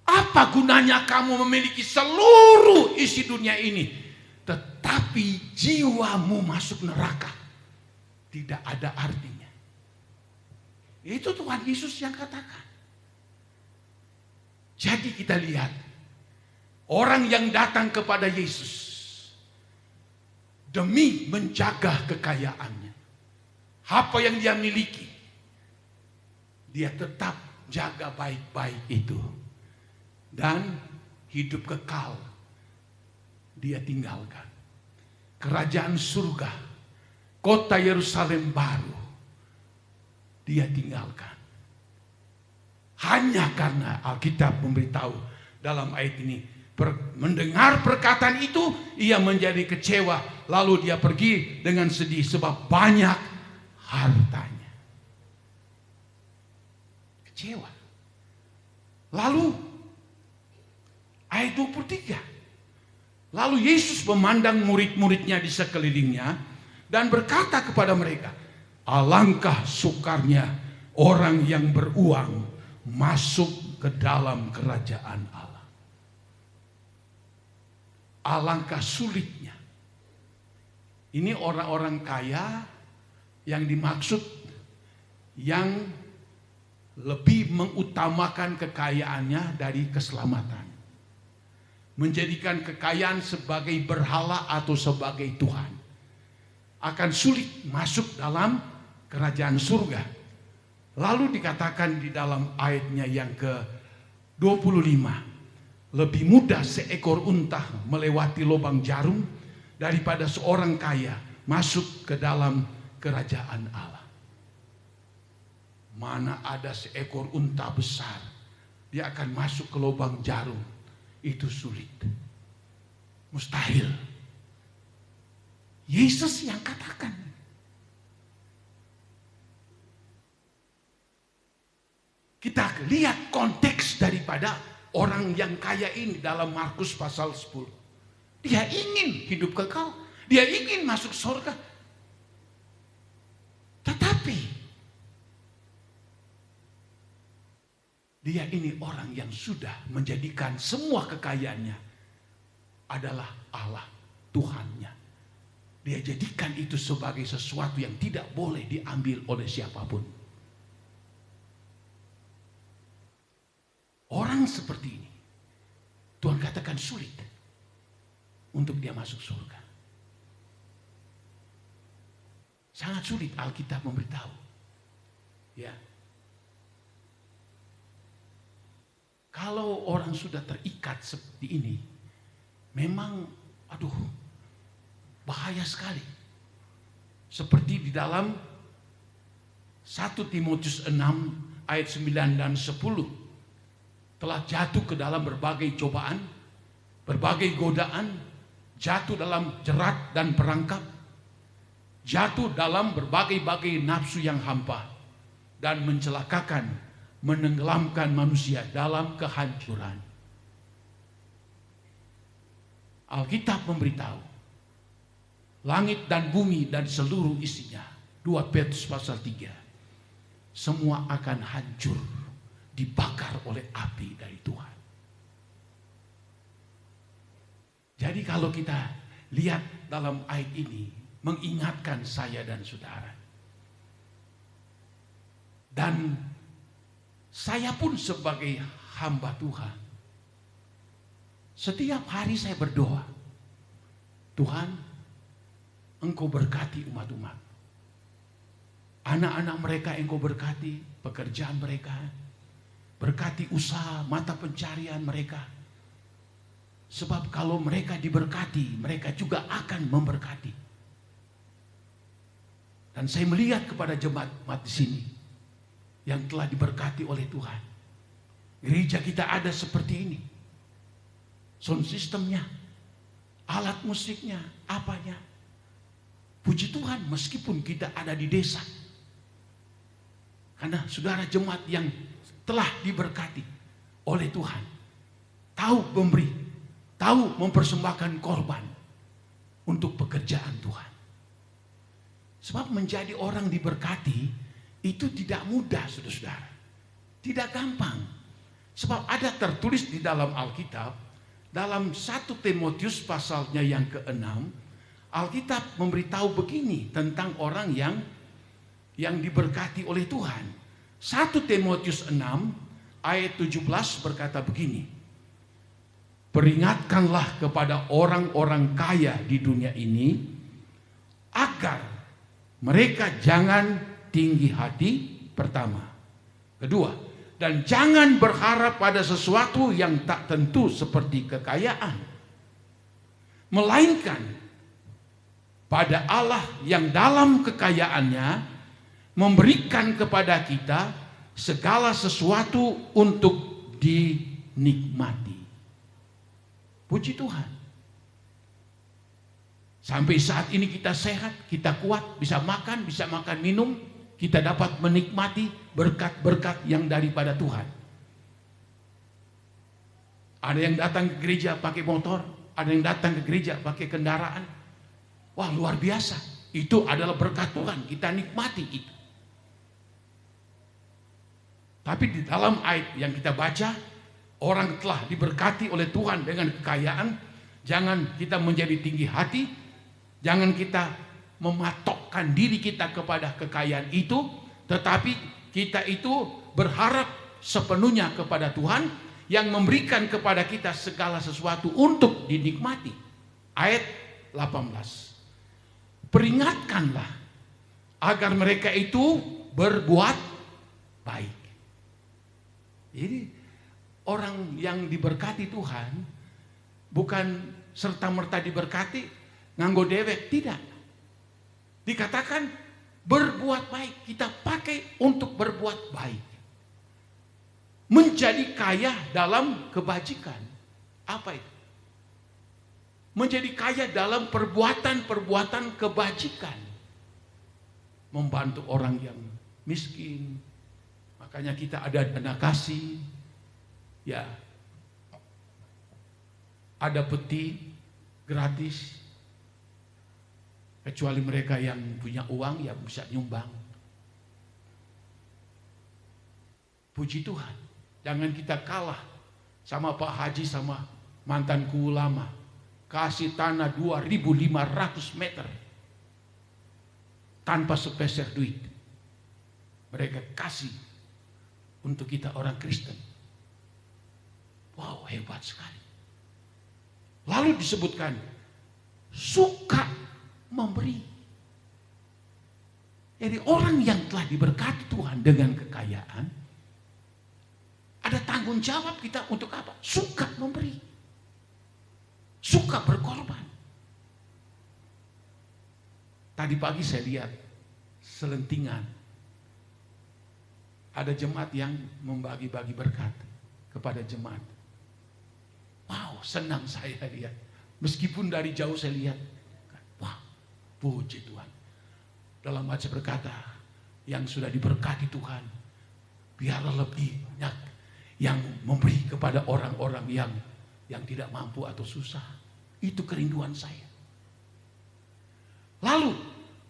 Apa gunanya kamu memiliki seluruh isi dunia ini, tetapi jiwamu masuk neraka? Tidak ada artinya. Itu Tuhan Yesus yang katakan. Jadi kita lihat, orang yang datang kepada Yesus demi menjaga kekayaannya, apa yang dia miliki, dia tetap jaga baik-baik itu. Dan hidup kekal dia tinggalkan. Kerajaan surga, kota Yerusalem baru, dia tinggalkan. Hanya karena Alkitab memberitahu dalam ayat ini, mendengar perkataan itu, ia menjadi kecewa. Lalu dia pergi dengan sedih sebab banyak hartanya. Kecewa. Lalu ayat 23. Lalu Yesus memandang murid-muridnya di sekelilingnya dan berkata kepada mereka, alangkah sukarnya orang yang beruang masuk ke dalam kerajaan Allah. Alangkah sulitnya. Ini orang-orang kaya yang dimaksud, yang lebih mengutamakan kekayaannya dari keselamatan. Menjadikan kekayaan sebagai berhala atau sebagai Tuhan. Akan sulit masuk dalam kerajaan surga. Lalu dikatakan di dalam ayatnya yang ke-25. Lebih mudah seekor unta melewati lubang jarum daripada seorang kaya masuk ke dalam kerajaan Allah. Mana ada seekor unta besar, dia akan masuk ke lubang jarum. Itu sulit. Mustahil. Yesus yang katakan. Kita lihat konteks daripada orang yang kaya ini dalam Markus pasal 10. Dia ingin hidup kekal. Dia ingin masuk surga. Tetapi dia ini orang yang sudah menjadikan semua kekayaannya adalah Allah, Tuhannya. Dia jadikan itu sebagai sesuatu yang tidak boleh diambil oleh siapapun. Orang seperti ini, Tuhan katakan sulit untuk dia masuk surga. Sangat sulit, Alkitab memberitahu. Ya. Kalau orang sudah terikat seperti ini, memang bahaya sekali. Seperti di dalam 1 Timotius 6 ayat 9 dan 10. Telah jatuh ke dalam berbagai cobaan, berbagai godaan, jatuh dalam jerat dan perangkap, jatuh dalam berbagai-bagai nafsu yang hampa, dan mencelakakan menenggelamkan manusia dalam kehancuran. Alkitab memberitahu, langit dan bumi dan seluruh isinya, 2 Petrus pasal 3, semua akan hancur, dibakar oleh api dari Tuhan. Jadi kalau kita lihat dalam ayat ini, mengingatkan saya dan saudara. Dan saya pun sebagai hamba Tuhan, setiap hari saya berdoa, Tuhan, Engkau berkati umat-umat. Anak-anak mereka Engkau berkati, pekerjaan mereka, berkati usaha, mata pencarian mereka. Sebab kalau mereka diberkati, mereka juga akan memberkati. Dan saya melihat kepada jemaat di sini yang telah diberkati oleh Tuhan. Gereja kita ada seperti ini. Sound systemnya, alat musiknya, apanya. Puji Tuhan meskipun kita ada di desa. Karena saudara jemaat yang telah diberkati oleh Tuhan, tahu memberi, tahu mempersembahkan korban untuk pekerjaan Tuhan. Sebab menjadi orang diberkati itu tidak mudah, saudara-saudara. Tidak gampang. Sebab ada tertulis di dalam Alkitab, dalam 1 Timotius pasalnya yang ke-6, Alkitab memberitahu begini tentang orang yang diberkati oleh Tuhan. 1 Timotius 6 ayat 17 berkata begini, peringatkanlah kepada orang-orang kaya di dunia ini agar mereka jangan tinggi hati, pertama. Kedua, dan jangan berharap pada sesuatu yang tak tentu seperti kekayaan, melainkan pada Allah yang dalam kekayaannya memberikan kepada kita segala sesuatu untuk dinikmati. Puji Tuhan. Sampai saat ini kita sehat, kita kuat, bisa makan minum, kita dapat menikmati berkat-berkat yang daripada Tuhan. Ada yang datang ke gereja pakai motor, ada yang datang ke gereja pakai kendaraan. Wah, luar biasa. Itu adalah berkat Tuhan, kita nikmati itu. Tapi di dalam ayat yang kita baca, orang telah diberkati oleh Tuhan dengan kekayaan, jangan kita menjadi tinggi hati, jangan kita mematokkan diri kita kepada kekayaan itu, tetapi kita itu berharap sepenuhnya kepada Tuhan yang memberikan kepada kita segala sesuatu untuk dinikmati. Ayat 18. Peringatkanlah agar mereka itu berbuat baik. Jadi orang yang diberkati Tuhan bukan serta-merta diberkati nganggo dewek, tidak. Dikatakan berbuat baik, kita pakai untuk berbuat baik. Menjadi kaya dalam kebajikan. Apa itu? Menjadi kaya dalam perbuatan-perbuatan kebajikan. Membantu orang yang miskin. Makanya kita ada dana kasih. Ya. Ada peti gratis. Kecuali mereka yang punya uang ya bisa nyumbang. Puji Tuhan. Jangan kita kalah sama Pak Haji sama mantanku ulama. Kasih tanah 2.500 meter. Tanpa sepeser duit. Mereka kasih untuk kita orang Kristen. Wow, hebat sekali. Lalu disebutkan suka memberi. Jadi orang yang telah diberkati Tuhan dengan kekayaan, ada tanggung jawab kita untuk apa? Suka memberi. Suka berkorban. Tadi pagi saya lihat selentingan. Ada jemaat yang membagi-bagi berkat kepada jemaat. Wow, senang saya lihat. Meskipun dari jauh saya lihat. Wah, puji Tuhan. Dalam hati berkata, yang sudah diberkati Tuhan, biarlah lebih banyak yang memberi kepada orang-orang yang tidak mampu atau susah. Itu kerinduan saya. Lalu,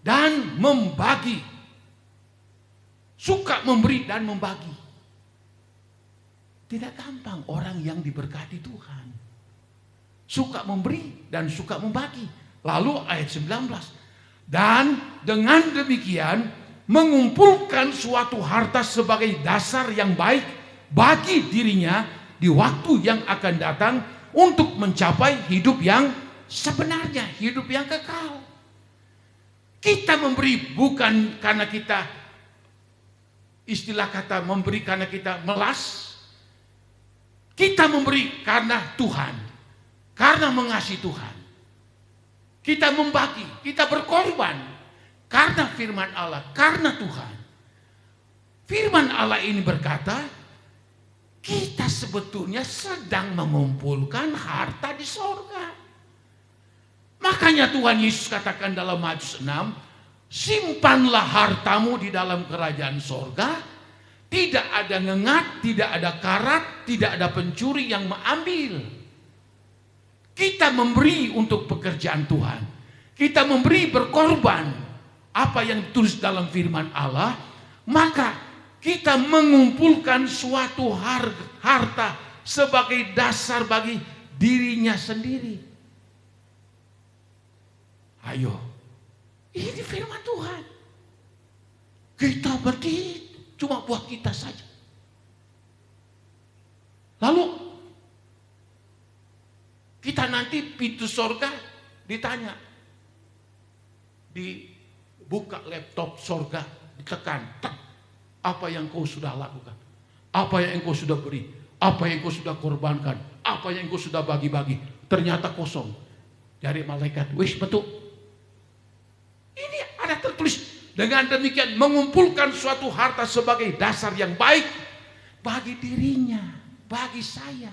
dan membagi. Suka memberi dan membagi. Tidak gampang orang yang diberkati Tuhan. Suka memberi dan suka membagi. Lalu ayat 19. Dan dengan demikian mengumpulkan suatu harta sebagai dasar yang baik bagi dirinya di waktu yang akan datang untuk mencapai hidup yang sebenarnya, hidup yang kekal. Kita memberi bukan karena kita, istilah kata memberi karena kita melas. Kita memberi karena Tuhan, karena mengasihi Tuhan. Kita membagi, kita berkorban karena firman Allah, karena Tuhan. Firman Allah ini berkata, kita sebetulnya sedang mengumpulkan harta di sorga. Makanya Tuhan Yesus katakan dalam Matius 6, simpanlah hartamu di dalam kerajaan sorga. Tidak ada ngengat, tidak ada karat, tidak ada pencuri yang mengambil. Kita memberi untuk pekerjaan Tuhan. Kita memberi berkorban. Apa yang ditulis dalam firman Allah. Maka kita mengumpulkan suatu harta sebagai dasar bagi dirinya sendiri. Ayo. Ini firman Tuhan. Kita berdiri cuma buat kita saja. Lalu kita nanti pintu sorga ditanya. Dibuka laptop sorga, ditekan. Tak, apa yang kau sudah lakukan? Apa yang engkau sudah beri? Apa yang engkau sudah korbankan? Apa yang engkau sudah bagi-bagi? Ternyata kosong. Dari malaikat, wis betul. Ini ada tertulis. Dengan demikian mengumpulkan suatu harta sebagai dasar yang baik bagi dirinya, bagi saya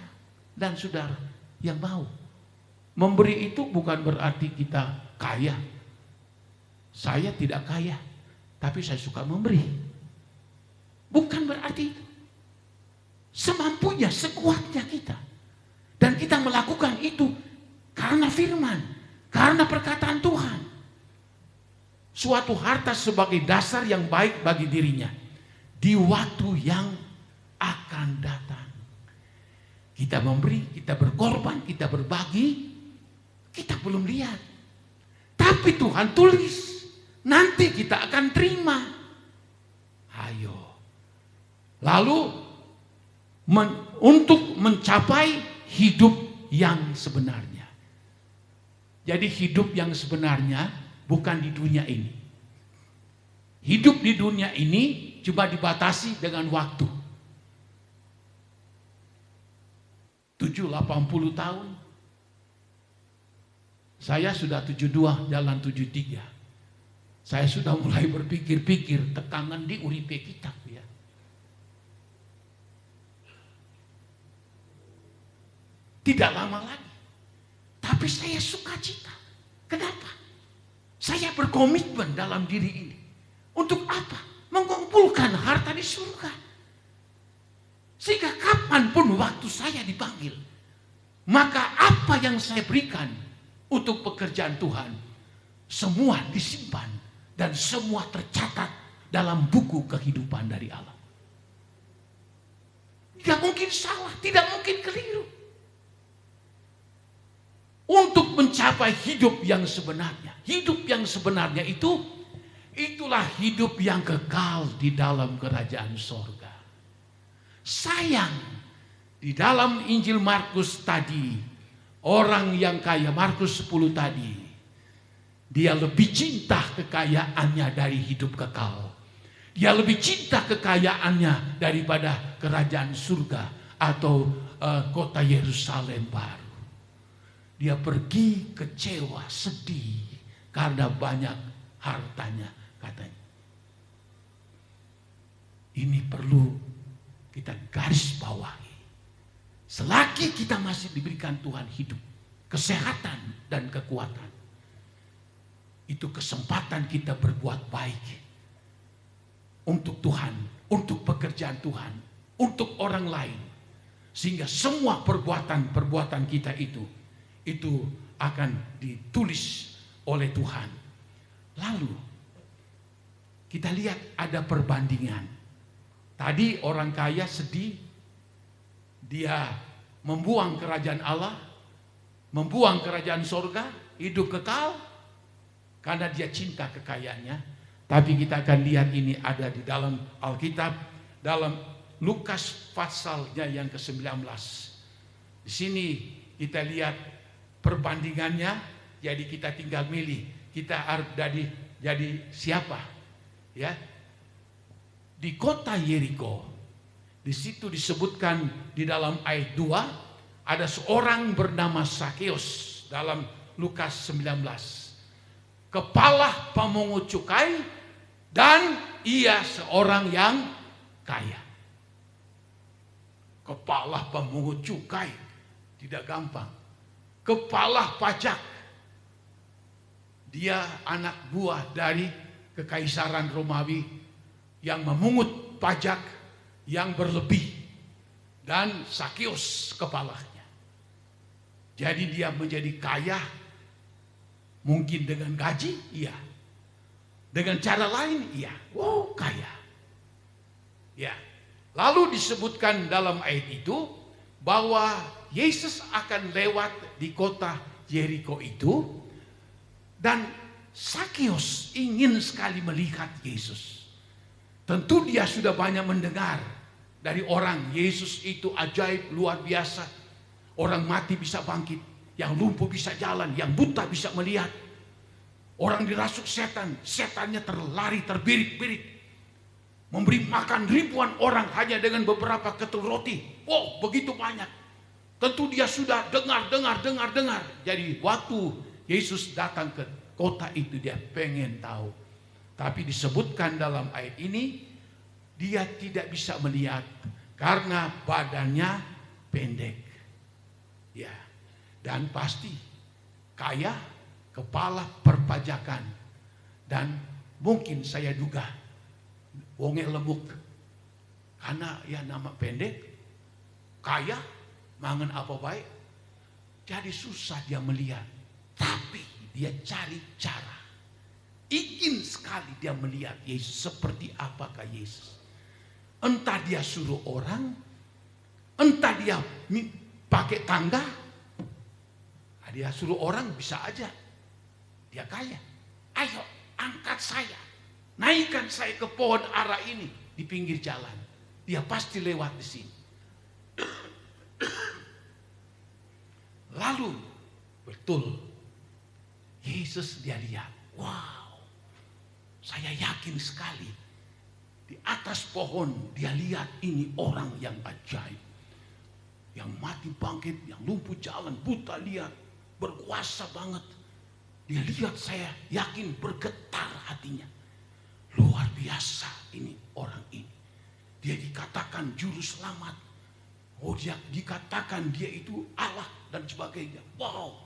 dan saudara yang mau. Memberi itu bukan berarti kita kaya. Saya tidak kaya, tapi saya suka memberi. Bukan berarti itu. Semampunya, sekuatnya kita. Dan kita melakukan itu karena firman, karena perkataan Tuhan. Suatu harta sebagai dasar yang baik bagi dirinya di waktu yang akan datang. Kita memberi, kita berkorban, kita berbagi. Kita belum lihat. Tapi Tuhan tulis. Nanti kita akan terima. Ayo. Lalu untuk mencapai hidup yang sebenarnya. Jadi hidup yang sebenarnya bukan di dunia ini. Hidup di dunia ini cuma dibatasi dengan waktu. 80 tahun. Saya sudah 72, jalan 73. Saya sudah mulai berpikir-pikir tekanan di uripe kita. Ya. Tidak lama lagi. Tapi saya sukacita. Kenapa? Saya berkomitmen dalam diri ini. Untuk apa? Mengumpulkan harta di surga. Sehingga kapanpun waktu saya dipanggil. Maka apa yang saya berikan untuk pekerjaan Tuhan. Semua disimpan. Dan semua tercatat dalam buku kehidupan dari Allah. Tidak mungkin salah. Tidak mungkin keliru. Untuk mencapai hidup yang sebenarnya. Hidup yang sebenarnya itu, itulah hidup yang kekal di dalam kerajaan sorga. Sayang, di dalam Injil Markus tadi, orang yang kaya, Markus 10 tadi, dia lebih cinta kekayaannya dari hidup kekal. Dia lebih cinta kekayaannya daripada kerajaan surga atau kota Yerusalem baru. Dia pergi kecewa, sedih karena banyak hartanya katanya. Ini perlu kita garis bawahi. Selagi kita masih diberikan Tuhan hidup, kesehatan dan kekuatan, itu kesempatan kita berbuat baik untuk Tuhan, untuk pekerjaan Tuhan, untuk orang lain. Sehingga semua perbuatan-perbuatan kita itu akan ditulis oleh Tuhan. Lalu kita lihat ada perbandingan. Tadi orang kaya sedih, dia membuang kerajaan Allah, membuang kerajaan sorga, hidup kekal karena dia cinta kekayaannya. Tapi kita akan lihat ini ada di dalam Alkitab, dalam Lukas pasalnya yang ke-19. Di sini kita lihat perbandingannya, jadi kita tinggal milih kita harus jadi siapa, ya. Di kota Yeriko, di situ disebutkan di dalam ayat 2 ada seorang bernama Sakeus dalam Lukas 19. Kepala pemungut cukai dan ia seorang yang kaya. Kepala pemungut cukai tidak gampang. Kepala pajak. Dia anak buah dari kekaisaran Romawi yang memungut pajak yang berlebih. Dan Sakeus kepalanya. Jadi dia menjadi kaya. Mungkin dengan gaji, iya. Dengan cara lain, iya. Wow, kaya. Ya. Lalu disebutkan dalam ayat itu bahwa Yesus akan lewat di kota Yeriko itu dan Sakeus ingin sekali melihat Yesus. Tentu dia sudah banyak mendengar dari orang Yesus itu ajaib luar biasa. Orang mati bisa bangkit, yang lumpuh bisa jalan, yang buta bisa melihat. Orang dirasuk setan, setannya terlari terbirit-birit. Memberi makan ribuan orang hanya dengan beberapa ketul roti. Wow, begitu banyak. Tentu dia sudah dengar. Jadi waktu Yesus datang ke kota itu dia pengen tahu. Tapi disebutkan dalam ayat ini, dia tidak bisa melihat karena badannya pendek. Ya, dan pasti kaya, kepala perpajakan. Dan mungkin saya duga wonge lemuk, karena ya nama pendek, kaya, mangan apa baik, jadi susah dia melihat. Tapi dia cari cara, ingin sekali dia melihat Yesus seperti apakah Yesus. Entah dia suruh orang, entah dia pakai tangga, dia suruh orang bisa aja, dia kaya. Ayo angkat saya, naikkan saya ke pohon ara ini di pinggir jalan. Dia pasti lewat di sini. Lalu betul Yesus dia lihat. Wow, saya yakin sekali. Di atas pohon dia lihat ini orang yang ajaib. Yang mati bangkit, yang lumpuh jalan, buta lihat, berkuasa banget. Dia lihat, saya yakin bergetar hatinya. Luar biasa ini orang ini. Dia dikatakan juru selamat. Oh, dia dikatakan dia itu Allah dan sebagainya. Wow.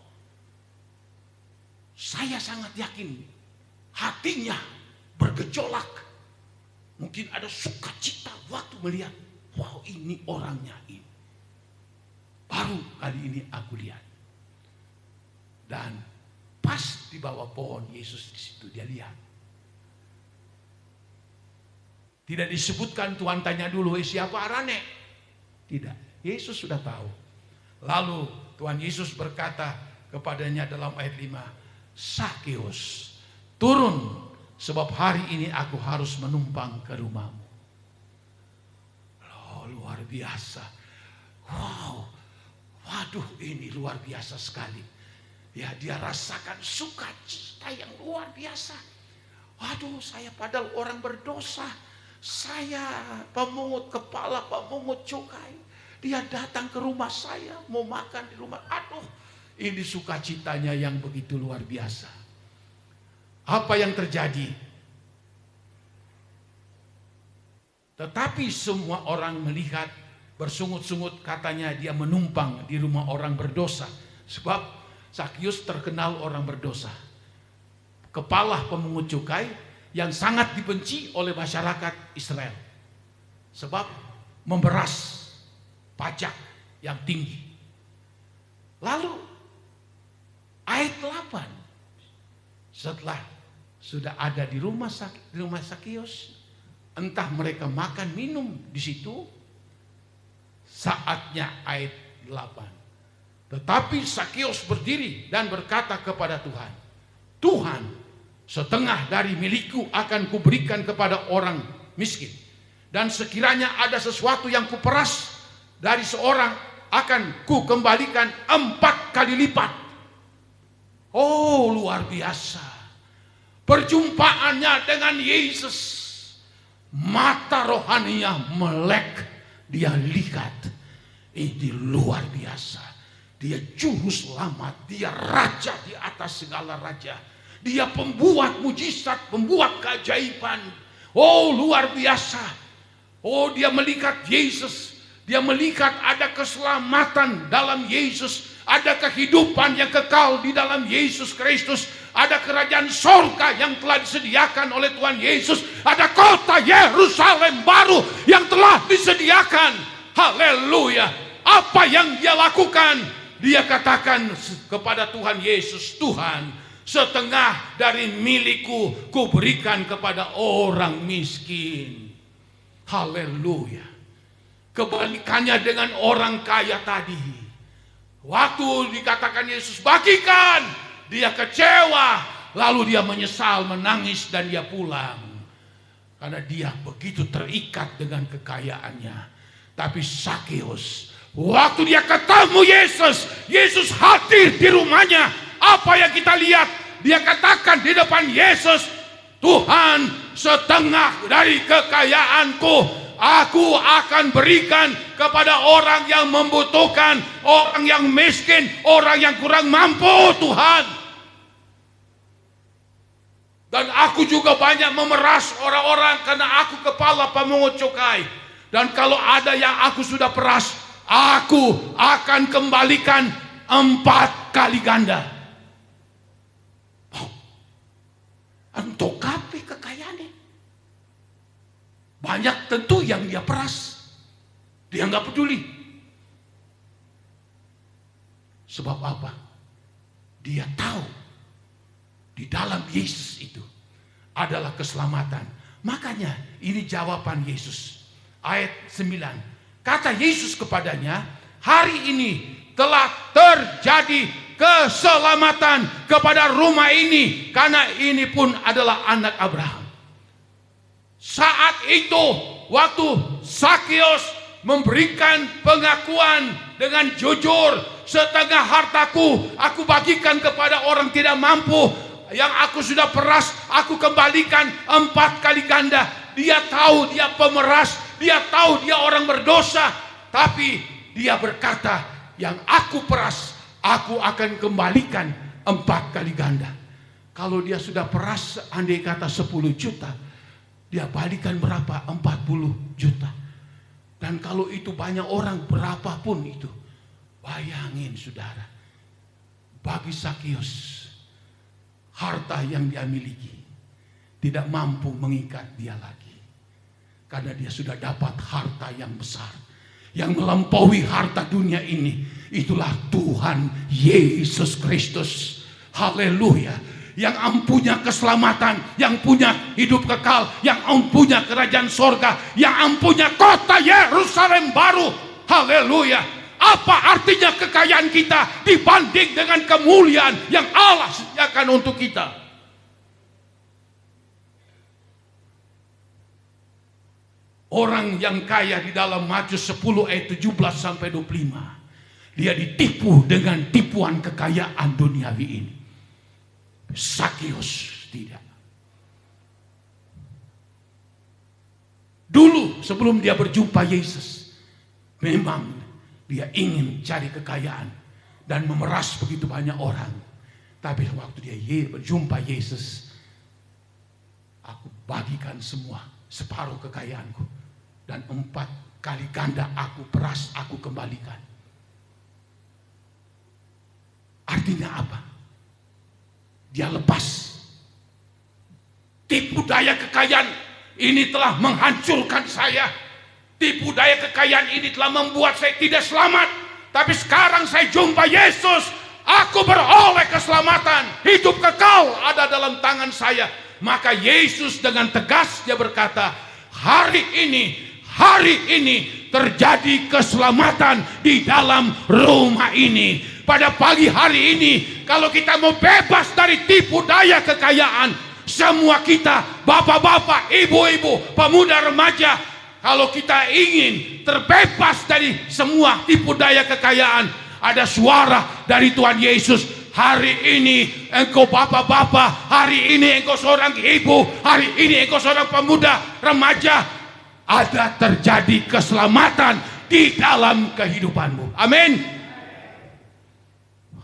Saya sangat yakin hatinya bergejolak. Mungkin ada sukacita waktu melihat, wow, ini orangnya ini. Baru kali ini aku lihat. Dan pas di bawah pohon Yesus di situ dia lihat. Tidak disebutkan Tuhan tanya dulu, siapa arane? Tidak, Yesus sudah tahu. Lalu Tuhan Yesus berkata kepadanya dalam ayat 5, Sakeus, turun sebab hari ini aku harus menumpang ke rumahmu. Oh, luar biasa. Wow, waduh ini luar biasa sekali. Ya, dia rasakan sukacita yang luar biasa. Waduh, saya padahal orang berdosa. Saya pemungut, kepala pemungut cukai. Dia datang ke rumah saya, mau makan di rumah. Aduh, ini sukacitanya yang begitu luar biasa. Apa yang terjadi? Tetapi semua orang melihat, bersungut-sungut, katanya dia menumpang di rumah orang berdosa. Sebab Sakeus terkenal orang berdosa. Kepala pemungut cukai yang sangat dibenci oleh masyarakat Israel. Sebab memberas pajak yang tinggi. Lalu ayat 8, setelah sudah ada di rumah Sakius, entah mereka makan minum di situ, saatnya ayat 8. Tetapi Sakius berdiri dan berkata kepada Tuhan, Tuhan, setengah dari milikku akan kuberikan kepada orang miskin. Dan sekiranya ada sesuatu yang kuperas dari seorang, akan kukembalikan 4 kali lipat. Oh, luar biasa. Perjumpaannya dengan Yesus, mata rohaninya melek. Dia lihat, ini luar biasa. Dia juru selamat, dia raja di atas segala raja. Dia pembuat mujizat, pembuat keajaiban. Oh, luar biasa. Oh, dia melihat Yesus. Dia melihat ada keselamatan dalam Yesus. Ada kehidupan yang kekal di dalam Yesus Kristus. Ada kerajaan sorga yang telah disediakan oleh Tuhan Yesus. Ada kota Yerusalem baru yang telah disediakan. Haleluya. Apa yang dia lakukan? Dia katakan kepada Tuhan Yesus, Tuhan, setengah dari milikku kuberikan kepada orang miskin. Haleluya. Kebalikannya dengan orang kaya tadi. Waktu dikatakan Yesus bagikan, dia kecewa, lalu dia menyesal, menangis dan dia pulang. Karena dia begitu terikat dengan kekayaannya. Tapi Sakius, waktu dia ketemu Yesus, Yesus hadir di rumahnya. Apa yang kita lihat? Dia katakan di depan Yesus, Tuhan, setengah dari kekayaanku aku akan berikan kepada orang yang membutuhkan, orang yang miskin, orang yang kurang mampu, Tuhan. Dan aku juga banyak memeras orang-orang karena aku kepala pemungut cukai. Dan kalau ada yang aku sudah peras, aku akan kembalikan 4 kali ganda. Oh, untuk kapi kekayaannya. Banyak tentu yang dia peras. Dia nggak peduli. Sebab apa? Dia tahu di dalam Yesus itu adalah keselamatan. Makanya ini jawaban Yesus. Ayat 9. Kata Yesus kepadanya, hari ini telah terjadi keselamatan kepada rumah ini, karena ini pun adalah anak Abraham. Saat itu waktu Sakius memberikan pengakuan dengan jujur, setengah hartaku aku bagikan kepada orang tidak mampu, yang aku sudah peras aku kembalikan 4 kali ganda. Dia tahu dia pemeras, dia tahu dia orang berdosa, tapi dia berkata, yang aku peras aku akan kembalikan 4 kali ganda. Kalau dia sudah peras andai kata 10 juta, dia balikan berapa? 40 juta. Dan kalau itu banyak orang, berapapun itu, bayangin saudara, bagi Sakius, harta yang dia miliki tidak mampu mengikat dia lagi. Karena dia sudah dapat harta yang besar, yang melampaui harta dunia ini. Itulah Tuhan Yesus Kristus. Haleluya. Yang punya keselamatan, yang punya hidup kekal, yang punya kerajaan sorga, yang punya kota Yerusalem baru. Haleluya. Apa artinya kekayaan kita dibanding dengan kemuliaan yang Allah sediakan untuk kita? Orang yang kaya di dalam Matius 10 ayat 17 sampai 25, dia ditipu dengan tipuan kekayaan duniawi ini. Sakius tidak. Dulu sebelum dia berjumpa Yesus, memang dia ingin cari kekayaan dan memeras begitu banyak orang. Tapi waktu dia berjumpa Yesus, aku bagikan semua, separuh kekayaanku, dan 4 kali ganda aku peras, aku kembalikan. Artinya apa? Dia lepas. Tipu daya kekayaan ini telah menghancurkan saya. Tipu daya kekayaan ini telah membuat saya tidak selamat. Tapi sekarang saya jumpa Yesus. Aku beroleh keselamatan. Hidup kekal ada dalam tangan saya. Maka Yesus dengan tegas dia berkata, hari ini terjadi keselamatan di dalam rumah ini. Pada pagi hari ini, kalau kita mau bebas dari tipu daya kekayaan, semua kita, bapak-bapak, ibu-ibu, pemuda, remaja, kalau kita ingin terbebas dari semua tipu daya kekayaan, ada suara dari Tuhan Yesus. Hari ini engkau bapak-bapak, hari ini engkau seorang ibu, hari ini engkau seorang pemuda, remaja, ada terjadi keselamatan di dalam kehidupanmu. Amin.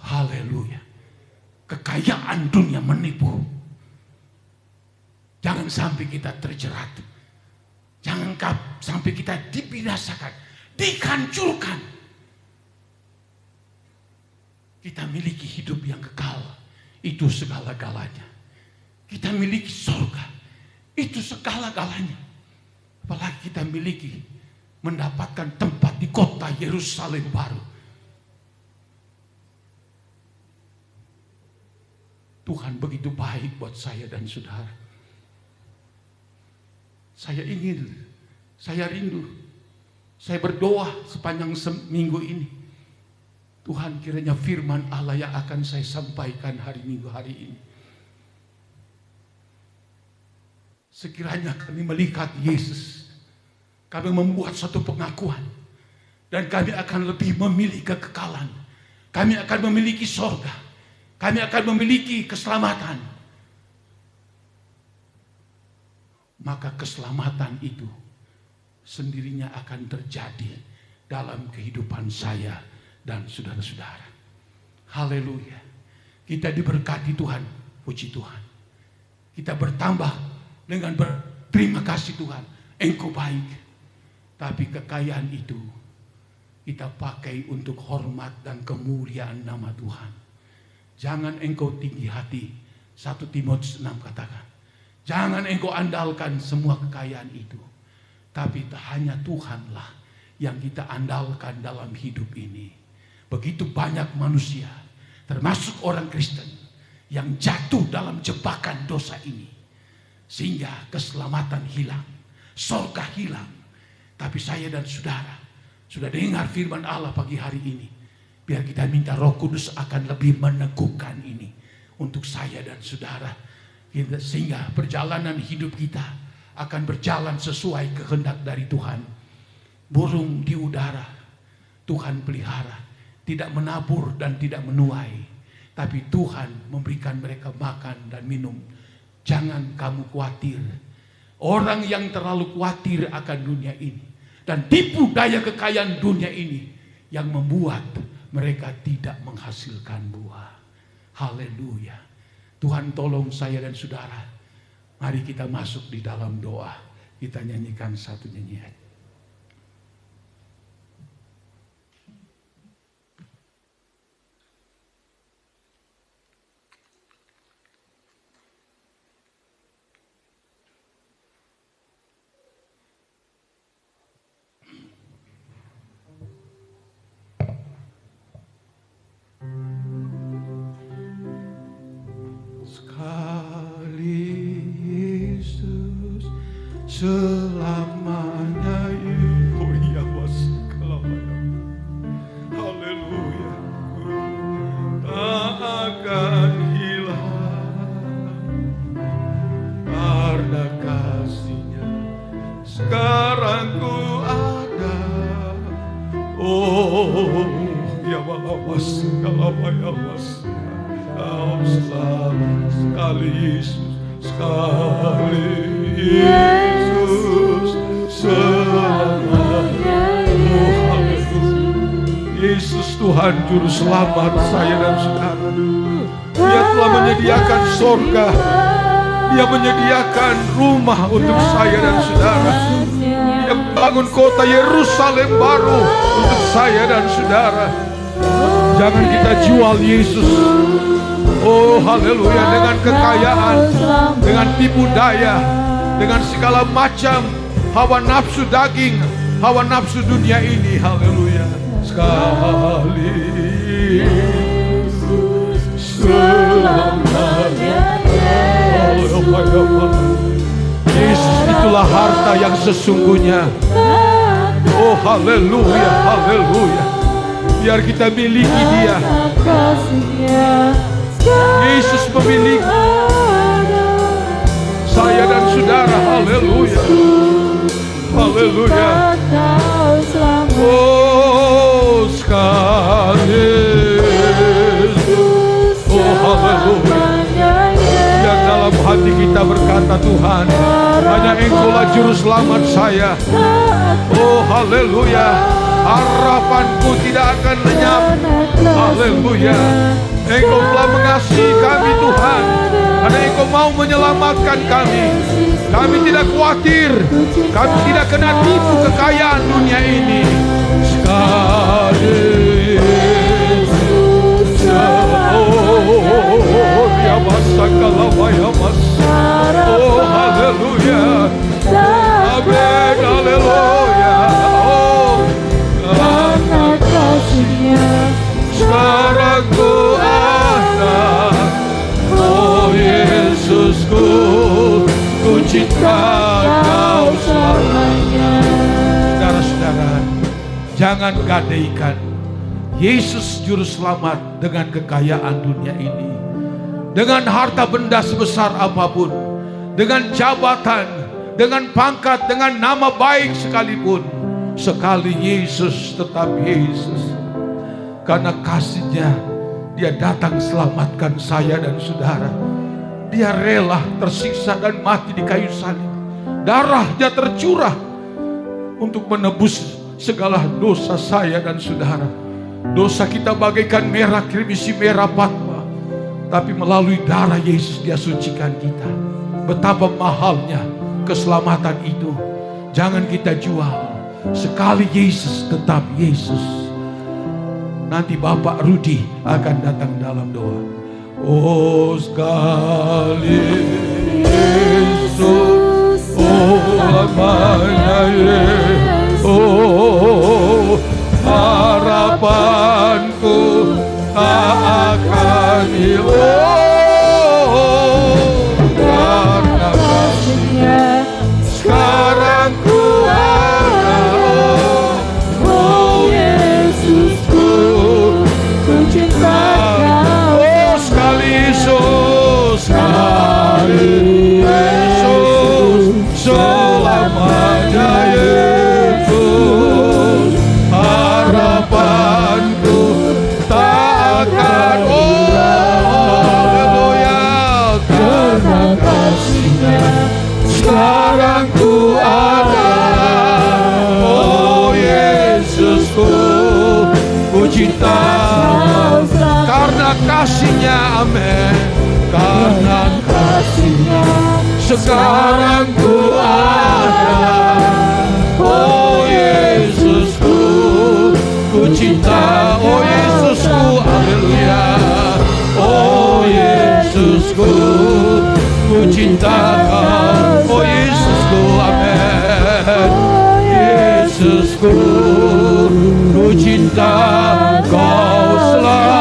Haleluya. Kekayaan dunia menipu. Jangan sampai kita terjerat. Jangan sampai kita dibinasakan, dihancurkan. Kita miliki hidup yang kekal, itu segala-galanya. Kita miliki surga, itu segala-galanya. Apalagi kita miliki mendapatkan tempat di kota Yerusalem baru. Tuhan begitu baik buat saya dan saudara. Saya ingin, saya rindu, saya berdoa sepanjang minggu ini. Tuhan, kiranya firman Allah yang akan saya sampaikan hari Minggu hari ini, sekiranya kami melihat Yesus, kami membuat satu pengakuan, dan kami akan lebih memilih kekekalan, kami akan memiliki surga, kami akan memiliki keselamatan. Maka keselamatan itu sendirinya akan terjadi dalam kehidupan saya dan saudara-saudara. Haleluya. Kita diberkati Tuhan, puji Tuhan. Kita bertambah dengan berterima kasih Tuhan, Engkau baik. Tapi kekayaan itu kita pakai untuk hormat dan kemuliaan nama Tuhan. Jangan engkau tinggi hati. 1 Timotius 6 katakan, jangan engkau andalkan semua kekayaan itu. Tapi hanya Tuhanlah yang kita andalkan dalam hidup ini. Begitu banyak manusia, termasuk orang Kristen, yang jatuh dalam jebakan dosa ini. Sehingga keselamatan hilang, surga hilang. Tapi saya dan saudara sudah dengar firman Allah pagi hari ini. Biar kita minta Roh Kudus akan lebih meneguhkan ini untuk saya dan saudara. Sehingga perjalanan hidup kita akan berjalan sesuai kehendak dari Tuhan. Burung di udara Tuhan pelihara, tidak menabur dan tidak menuai, tapi Tuhan memberikan mereka makan dan minum. Jangan kamu khawatir. Orang yang terlalu khawatir akan dunia ini dan tipu daya kekayaan dunia ini yang membuat mereka tidak menghasilkan buah. Haleluya. Tuhan tolong saya dan saudara. Mari kita masuk di dalam doa. Kita nyanyikan satu nyanyian. Selamanya haleluya, tak akan hilang karena kasih-Nya. Sekarang ku ada, oh ya bawas, ya bawas, kau selamat sekali Yesus, sekali Yesus selamanya. Oh haleluya. Yesus Tuhan Juru Selamat saya dan saudara. Dia telah menyediakan surga. Dia menyediakan rumah untuk saya dan saudara. Dia membangun kota Yerusalem baru untuk saya dan saudara. Jangan kita jual Yesus. Oh haleluya, dengan kekayaan, dengan tipu daya, dengan segala macam hawa nafsu daging, hawa nafsu dunia ini. Haleluya. Sekali selamanya Yesus itulah harta yang sesungguhnya. Oh haleluya, haleluya. Biar kita miliki Dia. Yesus memiliki saya dan saudara. Haleluya, haleluya. Oh sekali, oh haleluya. Yang dalam hati kita berkata, Tuhan, hanya Engkau-lah juru selamat saya. Oh haleluya. Harapanku tidak akan lenyap. Haleluya. Engkau telah mengasihi kami Tuhan, karena Engkau mau menyelamatkan kami. Kami tidak khawatir, kami tidak kena tipu kekayaan dunia ini. Sekali oh haleluya. Amin, haleluya. Oh karena kasih-Nya sekarang ku ada. Oh Yesusku, ku cinta Kau selamanya. Saudara-saudara, jangan gadaikan Yesus juru selamat dengan kekayaan dunia ini, dengan harta benda sebesar apapun, dengan jabatan, dengan pangkat, dengan nama baik sekalipun. Sekali Yesus tetap Yesus. Karena kasih-Nya, Dia datang selamatkan saya dan saudara. Dia rela tersiksa dan mati di kayu salib. Darah-Nya tercurah untuk menebus segala dosa saya dan saudara. Dosa kita bagaikan merah krimisi merah patwa, tapi melalui darah Yesus Dia sucikan kita. Betapa mahalnya keselamatan itu. Jangan kita jual. Sekali Yesus tetap Yesus. Nanti Bapak Rudi akan datang dalam doa. Oh sekali Yesus, oh lamanya Yesus, oh harapanku tak akan hilang. Karena kasih-Nya sekarang ku ada. Oh Yesusku, ku cinta Kau. Oh sekali Yesus, sekali Yesus, selamanya Yesus. Harapanku tak akan haleluya. Karena kasih-Nya sekarang ku ada. Oh Yesusku, ku cinta karena kasih-Nya. Amin. Karena kasih-Nya sekarang ku ada. Oh Yesusku, ku cinta. Oh Yesusku, haleluya. Oh Yesusku, ku cinta Kau. Oh Yesusku, amin. Yesusku, ku cinta Kau selamanya.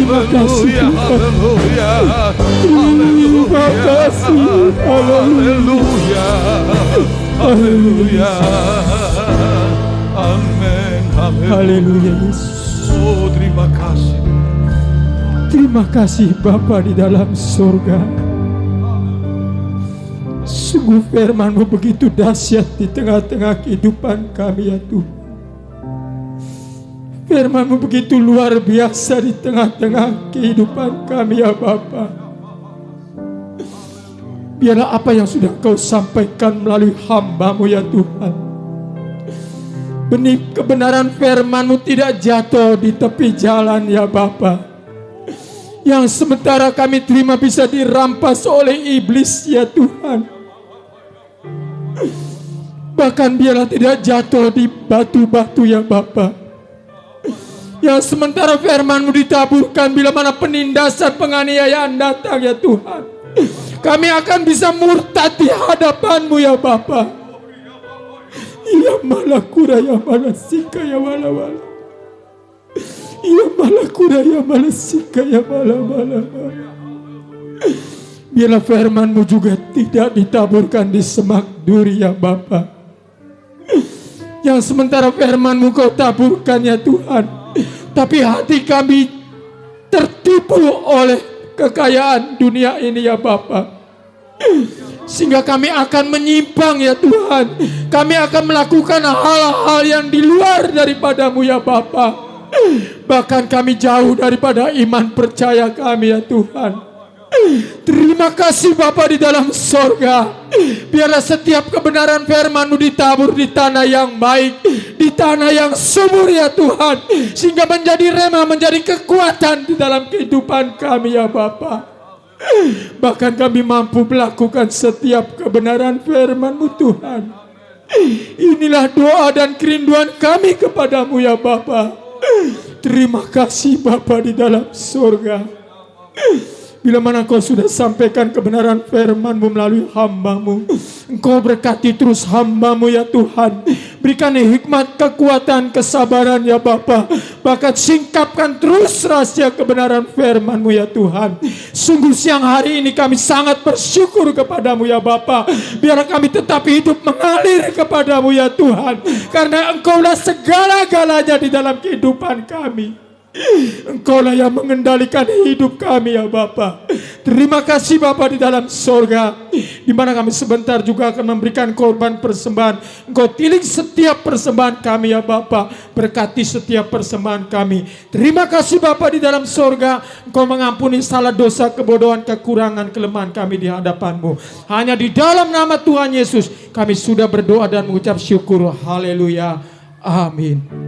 Terima kasih Tuhan. Haleluya. Terima kasih. Haleluya. Haleluya. Amin. Haleluya Yesus. Oh, terima kasih. Terima kasih Bapa di dalam surga. Sungguh firman-Mu begitu dahsyat di tengah-tengah kehidupan kami ya Tuhan. Firman-Mu begitu luar biasa di tengah-tengah kehidupan kami ya Bapa. Biarlah apa yang sudah Kau sampaikan melalui hamba-Mu ya Tuhan, benih kebenaran firman-Mu tidak jatuh di tepi jalan ya Bapa, yang sementara kami terima bisa dirampas oleh iblis ya Tuhan. Bahkan biarlah tidak jatuh di batu-batu ya Bapa, yang sementara firman-Mu ditaburkan bila mana penindasan penganiayaan datang ya Tuhan, kami akan bisa murtad di hadapan-Mu ya Bapa. Ya malakura ya malasika ya wala-wala. Ya malakura ya malasika ya wala-wala. Biarlah firman-Mu juga tidak ditaburkan di semak duri ya Bapa, yang sementara firman-Mu Kau taburkan ya Tuhan, tapi hati kami tertipu oleh kekayaan dunia ini ya Bapa, sehingga kami akan menyimpang ya Tuhan. Kami akan melakukan hal-hal yang di luar daripada-Mu ya Bapa. Bahkan kami jauh daripada iman percaya kami ya Tuhan. Terima kasih Bapa di dalam sorga. Biarlah setiap kebenaran firman-Mu ditabur di tanah yang baik, di tanah yang subur ya Tuhan, sehingga menjadi rema, menjadi kekuatan di dalam kehidupan kami ya Bapa. Bahkan kami mampu melakukan setiap kebenaran firman-Mu Tuhan. Inilah doa dan kerinduan kami kepadamu ya Bapa. Terima kasih Bapa di dalam surga. Bila mana Kau sudah sampaikan kebenaran firman-Mu melalui hamba-Mu, Engkau berkati terus hamba-Mu ya Tuhan. Berikan hikmat, kekuatan, kesabaran ya Bapa. Bahkan singkapkan terus rahasia kebenaran firman-Mu ya Tuhan. Sungguh siang hari ini kami sangat bersyukur kepadamu ya Bapa. Biar kami tetap hidup mengalir kepadamu ya Tuhan, karena Engkaulah segala-galanya di dalam kehidupan kami. Engkaulah yang mengendalikan hidup kami ya Bapa. Terima kasih Bapa di dalam sorga, di mana kami sebentar juga akan memberikan korban persembahan. Engkau tilik setiap persembahan kami ya Bapa. Berkati setiap persembahan kami. Terima kasih Bapa di dalam sorga. Engkau mengampuni salah dosa, kebodohan, kekurangan, kelemahan kami di hadapan-Mu. Hanya di dalam nama Tuhan Yesus kami sudah berdoa dan mengucap syukur. Haleluya. Amin.